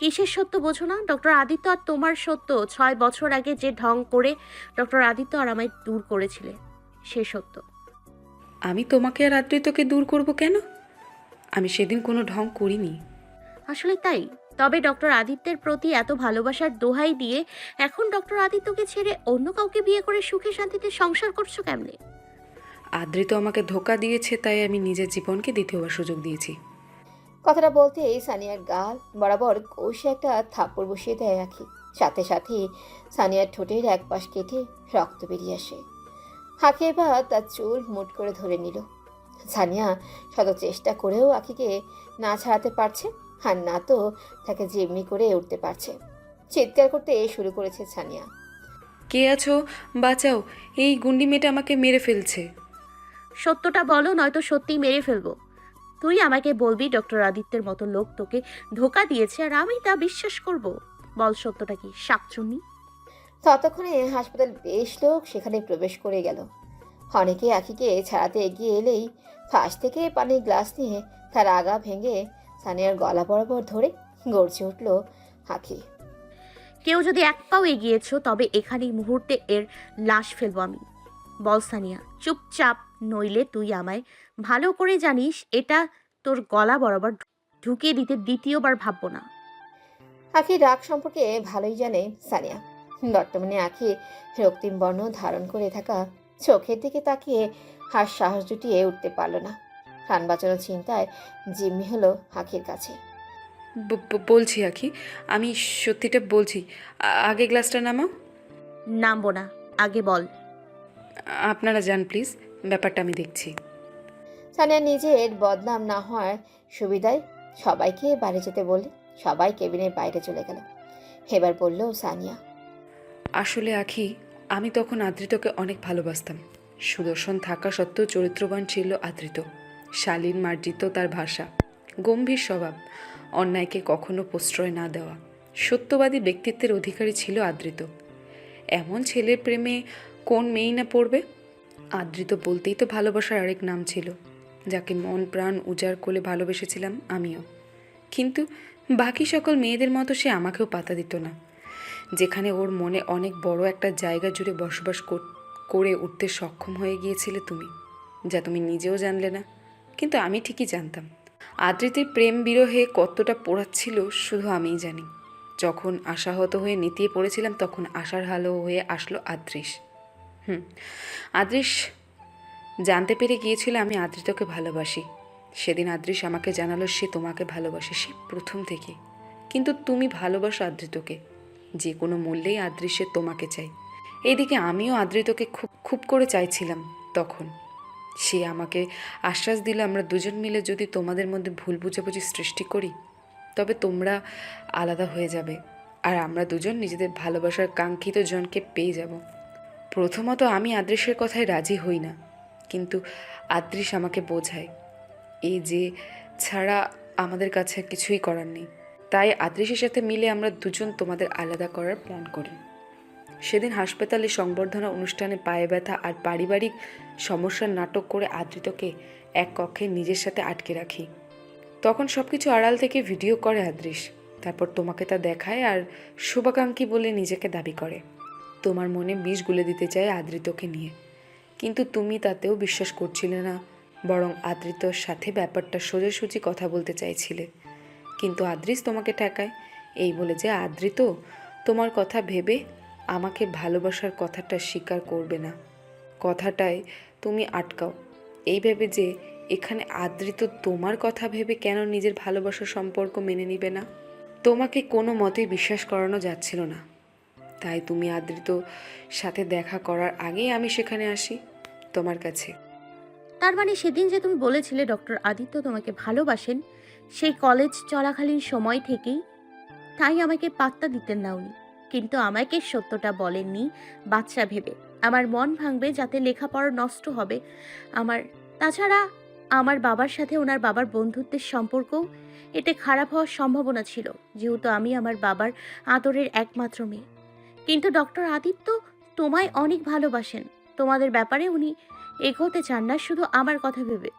[SPEAKER 3] কিসের সত্য বোঝো না? ডক্টর আদিত্য আর তোমার সত্য। 6 বছর আগে যে ঢং করে ডক্টর আদিত্য আর আমায় দূর করেছিলে, সে সত্য।
[SPEAKER 16] আমি তোমাকে আর আদ্রিতকে দূর করব কেন? আমি সেদিন কোনো ঢং করিনি।
[SPEAKER 3] আসলে তাই। তবে ডক্টর আদিত্যের প্রতি এত ভালোবাসার দোহাই দিয়ে এখন ডক্টর আদিত্যকে ছেড়ে অন্য কাউকে বিয়ে করে সুখে শান্তিতে সংসার করছো কেমনে?
[SPEAKER 16] আদ্রিত আমাকে ধোকা দিয়েছে, তাই আমি নিজের জীবনকে দ্বিতীয়বার সুযোগ দিয়েছি।
[SPEAKER 2] কথাটা বলতেই সানিয়ার গাল বরাবর কষে একটা থাপ্পড় বসিয়ে দেয় আখি। সাথে সাথে সানিয়ার ঠোঁটের এক পাশ কেটে রক্ত বেরিয়ে আসে। হাকি এবার তার চুল মুট করে ধরে নিল। সানিয়া শত চেষ্টা করেও আখিকে না ছাড়াতে পারছে, আর না তো তাকে যেমনি করে উঠতে পারছে। চিৎকার করতে শুরু করেছে সানিয়া।
[SPEAKER 16] কে আছো? বাঁচাও, এই গুন্ডি মেয়েটা আমাকে মেরে ফেলছে।
[SPEAKER 3] সত্যটা বলো, নয়তো সত্যিই মেরে ফেলবো। তুই আমাকে বলবি ডক্টর আদিত্যের মতো লোক তোকে ধোকা দিয়েছে আর আমি তা বিশ্বাস করব? বল সত্যটা কি, শাকচুন্নি?
[SPEAKER 2] ততক্ষণে হাসপাতাল বেশ লোক সেখানে প্রবেশ করে গেল। অনেকে আখিকে ছাড়াতে এগিয়ে এলেই ফাঁস থেকে পানির গ্লাস নিয়ে তার আগা ভেঙে সানিয়ার গলা বরাবর ধরে গর্জে উঠল আখি।
[SPEAKER 3] কেউ যদি এক পাও এগিয়েছ, তবে এখানেই মুহূর্তে এর লাশ ফেলবো আমি। বল সানিয়া, চুপচাপ, নইলে তুই আমায় ভালো করে জানিস এটা তোর গলা বরাবর ঢুকিয়ে দিতে দ্বিতীয়বার ভাববো না।
[SPEAKER 2] আখির রাগ সম্পর্কে ভালোই জানে সানিয়া। বর্তমানে আখি রক্তিম বর্ণ ধারণ করে থাকা চোখের দিকে তাকিয়ে হার সাহস জুটিয়ে উঠতে পারল না। প্রাণ বাঁচানোর চিন্তায় জিম্মি হলো আখির কাছে।
[SPEAKER 16] বলছি আখি, আমি সত্যিটা বলছি। আগে গ্লাসটা নামাও।
[SPEAKER 3] নামবো না, আগে বল।
[SPEAKER 16] আপনারা যান প্লিজ, ব্যাপারটা আমি দেখছি।
[SPEAKER 2] সানিয়া নিজের বদনাম না হওয়ার সুবিধায় সবাইকে বাড়ি যেতে বলে সবাই কেবিনের বাইরে চলে গেল। এবার বলল সানিয়া,
[SPEAKER 16] আসলে আখি, আমি তখন আদ্রিতকে অনেক ভালোবাসতাম। সুদর্শন থাকা সত্ত্বেও চরিত্রবান ছিল আদ্রিত। শালীন মার্জিত তার ভাষা, গম্ভীর স্বভাব, অন্যায়কে কখনো প্রশ্রয় না দেওয়া, সত্যবাদী ব্যক্তিত্বের অধিকারী ছিল আদ্রিত। এমন ছেলের প্রেমে কোন মেয়েই না পড়বে? আদ্রিত বলতেই তো ভালোবাসার আরেক নাম ছিল, যাকে মন প্রাণ উজাড় করে ভালোবেসেছিলাম আমিও। কিন্তু বাকি সকল মেয়েদের মতো সে আমাকেও পাত্তা দিত না। যেখানে ওর মনে অনেক বড় একটা জায়গা জুড়ে বসবাস করে উঠতে সক্ষম হয়ে গিয়েছিলে তুমি, যা তুমি নিজেও জানলে না, কিন্তু আমি ঠিকই জানতাম। আদ্রিতের প্রেম বিরহে কতটা পোড়াচ্ছিল শুধু আমিই জানি। যখন আশাহত হয়ে নেতিয়ে পড়েছিলাম তখন আশার হালো হয়ে আসলো আদৃশ। আদৃশ জানতে পেরে গিয়েছিল আমি আদৃতকে ভালোবাসি। সেদিন আদৃশ আমাকে জানালো সে তোমাকে ভালোবাসে, সে প্রথম থেকে। কিন্তু তুমি ভালোবাসো আদৃতকে, যে কোনো মূল্যেই আদৃশের তোমাকে চাই। এইদিকে আমিও আদৃতকে খুব খুব করে চাইছিলাম তখন। সে আমাকে আশ্বাস দিল আমরা দুজন মিলে যদি তোমাদের মধ্যে ভুল বুঝাবুঝি সৃষ্টি করি তবে তোমরা আলাদা হয়ে যাবে আর আমরা দুজন নিজেদের ভালোবাসার কাঙ্ক্ষিত জনকে পেয়ে যাব। প্রথমত আমি আদৃশের কথায় রাজি হই না, কিন্তু আদৃশ আমাকে বোঝায় এই যে ছাড়া আমাদের কাছে কিছুই করার নেই। তাই আদৃশের সাথে মিলে আমরা দুজন তোমাদের আলাদা করার প্ল্যান করি। সেদিন হাসপাতালে সংবর্ধনা অনুষ্ঠানে পায়ে ব্যথা আর পারিবারিক সমস্যার নাটক করে আদৃতকে এক কক্ষে নিজের সাথে আটকে রাখি। তখন সব কিছু আড়াল থেকে ভিডিও করে আদৃশ, তারপর তোমাকে তা দেখায় আর শুভাকাঙ্ক্ষী বলে নিজেকে দাবি করে। তোমার মনে বিষ গুলে দিতে চায় আদৃতকে নিয়ে, কিন্তু তুমি তাতেও বিশ্বাস করছিলে না, বরং আদৃতর সাথে ব্যাপারটা সোজাসুজি কথা বলতে চাইছিলে। কিন্তু আদৃশ তোমাকে ঠেকায় এই বলে যে আদৃত তোমার কথা ভেবে আমাকে ভালোবাসার কথাটা স্বীকার করবে না। কথাটায় তুমি আটকাও এই ভেবে যে এখানে আদৃত তোমার কথা ভেবে কেন নিজের ভালোবাসার সম্পর্ক মেনে নিবে না। তোমাকে কোনো মতেই বিশ্বাস করানো যাচ্ছিল না, তাই তুমি আদৃত সাথে দেখা করার আগেই আমি সেখানে আসি তোমার কাছে।
[SPEAKER 3] তার মানে সেদিন যে তুমি বলেছিলে ডক্টর আদিত্য তোমাকে ভালোবাসেন, সেই কলেজ চলাকালীন সময় থেকেই, তাই আমাকে পাত্তা দিতেন না উনি। কিন্তু আমাকে সত্যটা বলেননি বাচ্চা ভেবে, আমার মন ভাঙবে যাতে লেখাপড়া নষ্ট হবে আমার। তাছাড়া আমার বাবার সাথে ওনার বাবার বন্ধুত্বের সম্পর্কও এতে খারাপ হওয়ার সম্ভাবনা ছিল, যেহেতু আমি আমার বাবার আদরের একমাত্র মেয়ে। কিন্তু ডক্টর আদিত্য তোমায় অনেক ভালোবাসেন, তোমাদের ব্যাপারে উনি এগোতে চান না শুধু আমার কথা ভেবে।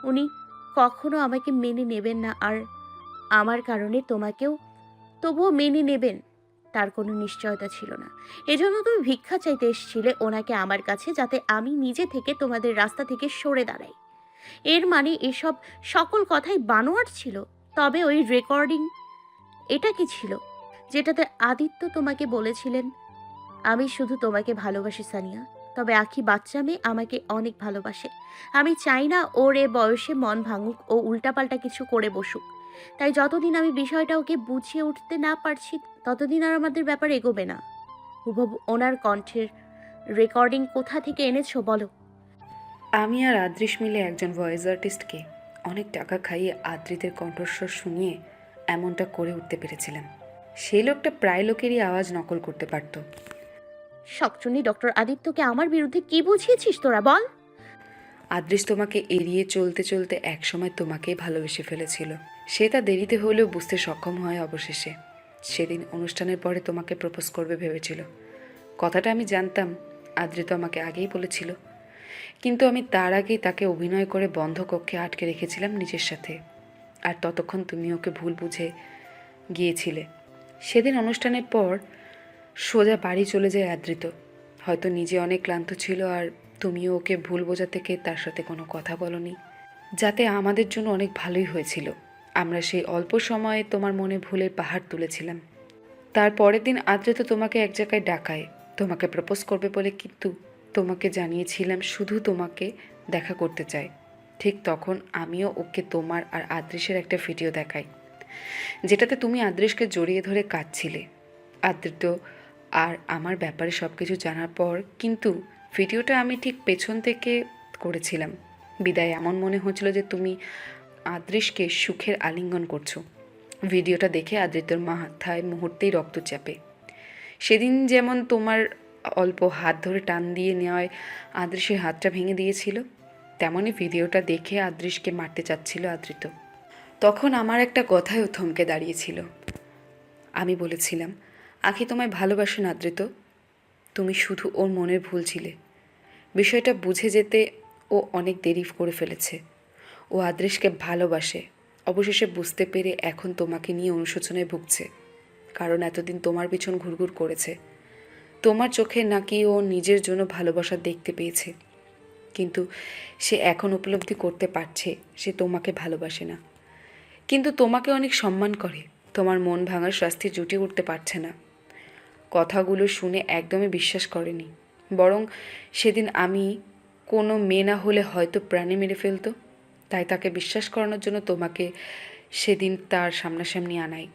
[SPEAKER 3] উনি কখনো আমাকে মেনে নেবেন না, আর আমার কারণে তোমাকেও তবুও মেনে নেবেন তার কোনো নিশ্চয়তা ছিল না। এজন্য তুমি ভিক্ষা চাইতে এসেছিলে ওনাকে আমার কাছে, যাতে আমি নিজে থেকে তোমাদের রাস্তা থেকে সরে দাঁড়াই। এর মানে এসব সকল কথাই বানোয়াট ছিল। তবে ওই রেকর্ডিং, এটা কি ছিল যেটাতে আদিত্য তোমাকে বলেছিলেন আমি শুধু তোমাকে ভালোবাসি সানিয়া, তবে আখি বাচ্চা মেয়ে আমাকে অনেক ভালোবাসে। আমি চাই না ওর এ বয়সে মন ভাঙুক ও উল্টাপাল্টা কিছু করে বসুক। তাই যতদিন আমি বিষয়টা ওকে বুঝিয়ে উঠতে না পারছি ততদিন আর আমাদের ব্যাপার এগোবে না। হুবহু ওনার কণ্ঠের রেকর্ডিং কোথা থেকে এনেছো বলো?
[SPEAKER 16] আমি আর আদৃশ মিলে একজন ভয়েস আর্টিস্টকে অনেক টাকা খাইয়ে আদৃতের কণ্ঠস্বর শুনিয়ে এমনটা করে উঠতে পেরেছিলাম। সেই লোকটা প্রায় লোকেরই আওয়াজ নকল করতে পারত।
[SPEAKER 3] শকচুনি ডক্টর আদিত্যকে আমার বিরুদ্ধে কি বুঝিয়েছিস তোরা বল?
[SPEAKER 16] আদৃশ তোমাকে এড়িয়ে চলতে চলতে একসময় তোমাকেই ভালোবেসে ফেলেছিল। সে তা দেরিতে হলেও বুঝতে সক্ষম হয় অবশেষে। সেদিন অনুষ্ঠানের পরে তোমাকে প্রপোজ করবে ভেবেছিল। কথাটা আমি জানতাম, আদৃত আমাকে আগেই বলেছিল, কিন্তু আমি তার আগেই তাকে অভিনয় করে বন্ধ কক্ষে আটকে রেখেছিলাম নিজের সাথে। আর ততক্ষণ তুমি ওকে ভুল বুঝে গিয়েছিলে। সেদিন অনুষ্ঠানের পর সোজা বাড়ি চলে যায় আদৃত। হয়তো নিজে অনেক ক্লান্ত ছিল, আর তুমিও ওকে ভুল বোঝা থেকে তার সাথে কোনো কথা বলনি, যাতে আমাদের জন্য অনেক ভালোই হয়েছিল। আমরা সেই অল্প সময়ে তোমার মনে ভুলের পাহাড় তুলেছিলাম। তার পরের দিন আদৃত তোমাকে এক জায়গায় ডাকায় তোমাকে প্রপোজ করবে বলে, কিন্তু তোমাকে জানিয়েছিলাম শুধু তোমাকে দেখা করতে চাই। ঠিক তখন আমিও ওকে তোমার আর আদৃশের একটা ভিডিও দেখাই, যেটাতে তুমি আদৃশকে জড়িয়ে ধরে কাঁদছিলে। আদৃত আর আমার ব্যাপারে সব কিছু জানার পর কিন্তু ভিডিওটা আমি ঠিক পেছন থেকে করেছিলাম। বিদায় এমন মনে হচ্ছিল যে তুমি আদৃশকে সুখের আলিঙ্গন করছো। ভিডিওটা দেখে আদৃতর মাথায় মুহূর্তেই রক্ত চাপে। সেদিন যেমন তোমার অল্প হাত ধরে টান দিয়ে নেওয়ায় আদৃশের হাতটা ভেঙে দিয়েছিল, তেমনই ভিডিওটা দেখে আদৃশকে মারতে চাচ্ছিল আদৃত। তখন আমার একটা কথায়ও থমকে দাঁড়িয়েছিল। আমি বলেছিলাম, আখি তোমায় ভালোবাসে না আদৃত, তুমি শুধু ওর মনের ভুল ছিলে। বিষয়টা বুঝে যেতে ও অনেক দেরি করে ফেলেছে। ও আদৃশকে ভালোবাসে। অবশেষে বুঝতে পেরে এখন তোমাকে নিয়ে অনুশোচনায় ভুগছে, কারণ এতদিন তোমার পিছন ঘুরঘুর করেছে। তোমার চোখে নাকি ও নিজের জন্য ভালোবাসা দেখতে পেয়েছে, কিন্তু সে এখন উপলব্ধি করতে পারছে সে তোমাকে ভালোবাসে না, কিন্তু তোমাকে অনেক সম্মান করে। তোমার মন ভাঙার শাস্তি জুটিয়ে উঠতে পারছে না। কথাগুলো শুনে একদমই বিশ্বাস করেনি, বরং সেদিন আমি কোনো মেয়ে না হলে হয়তো প্রাণে মেরে ফেলতো। তাই তাকে বিশ্বাস করানোর জন্য তোমাকে সেদিন তার সামনাসামনি আনাই।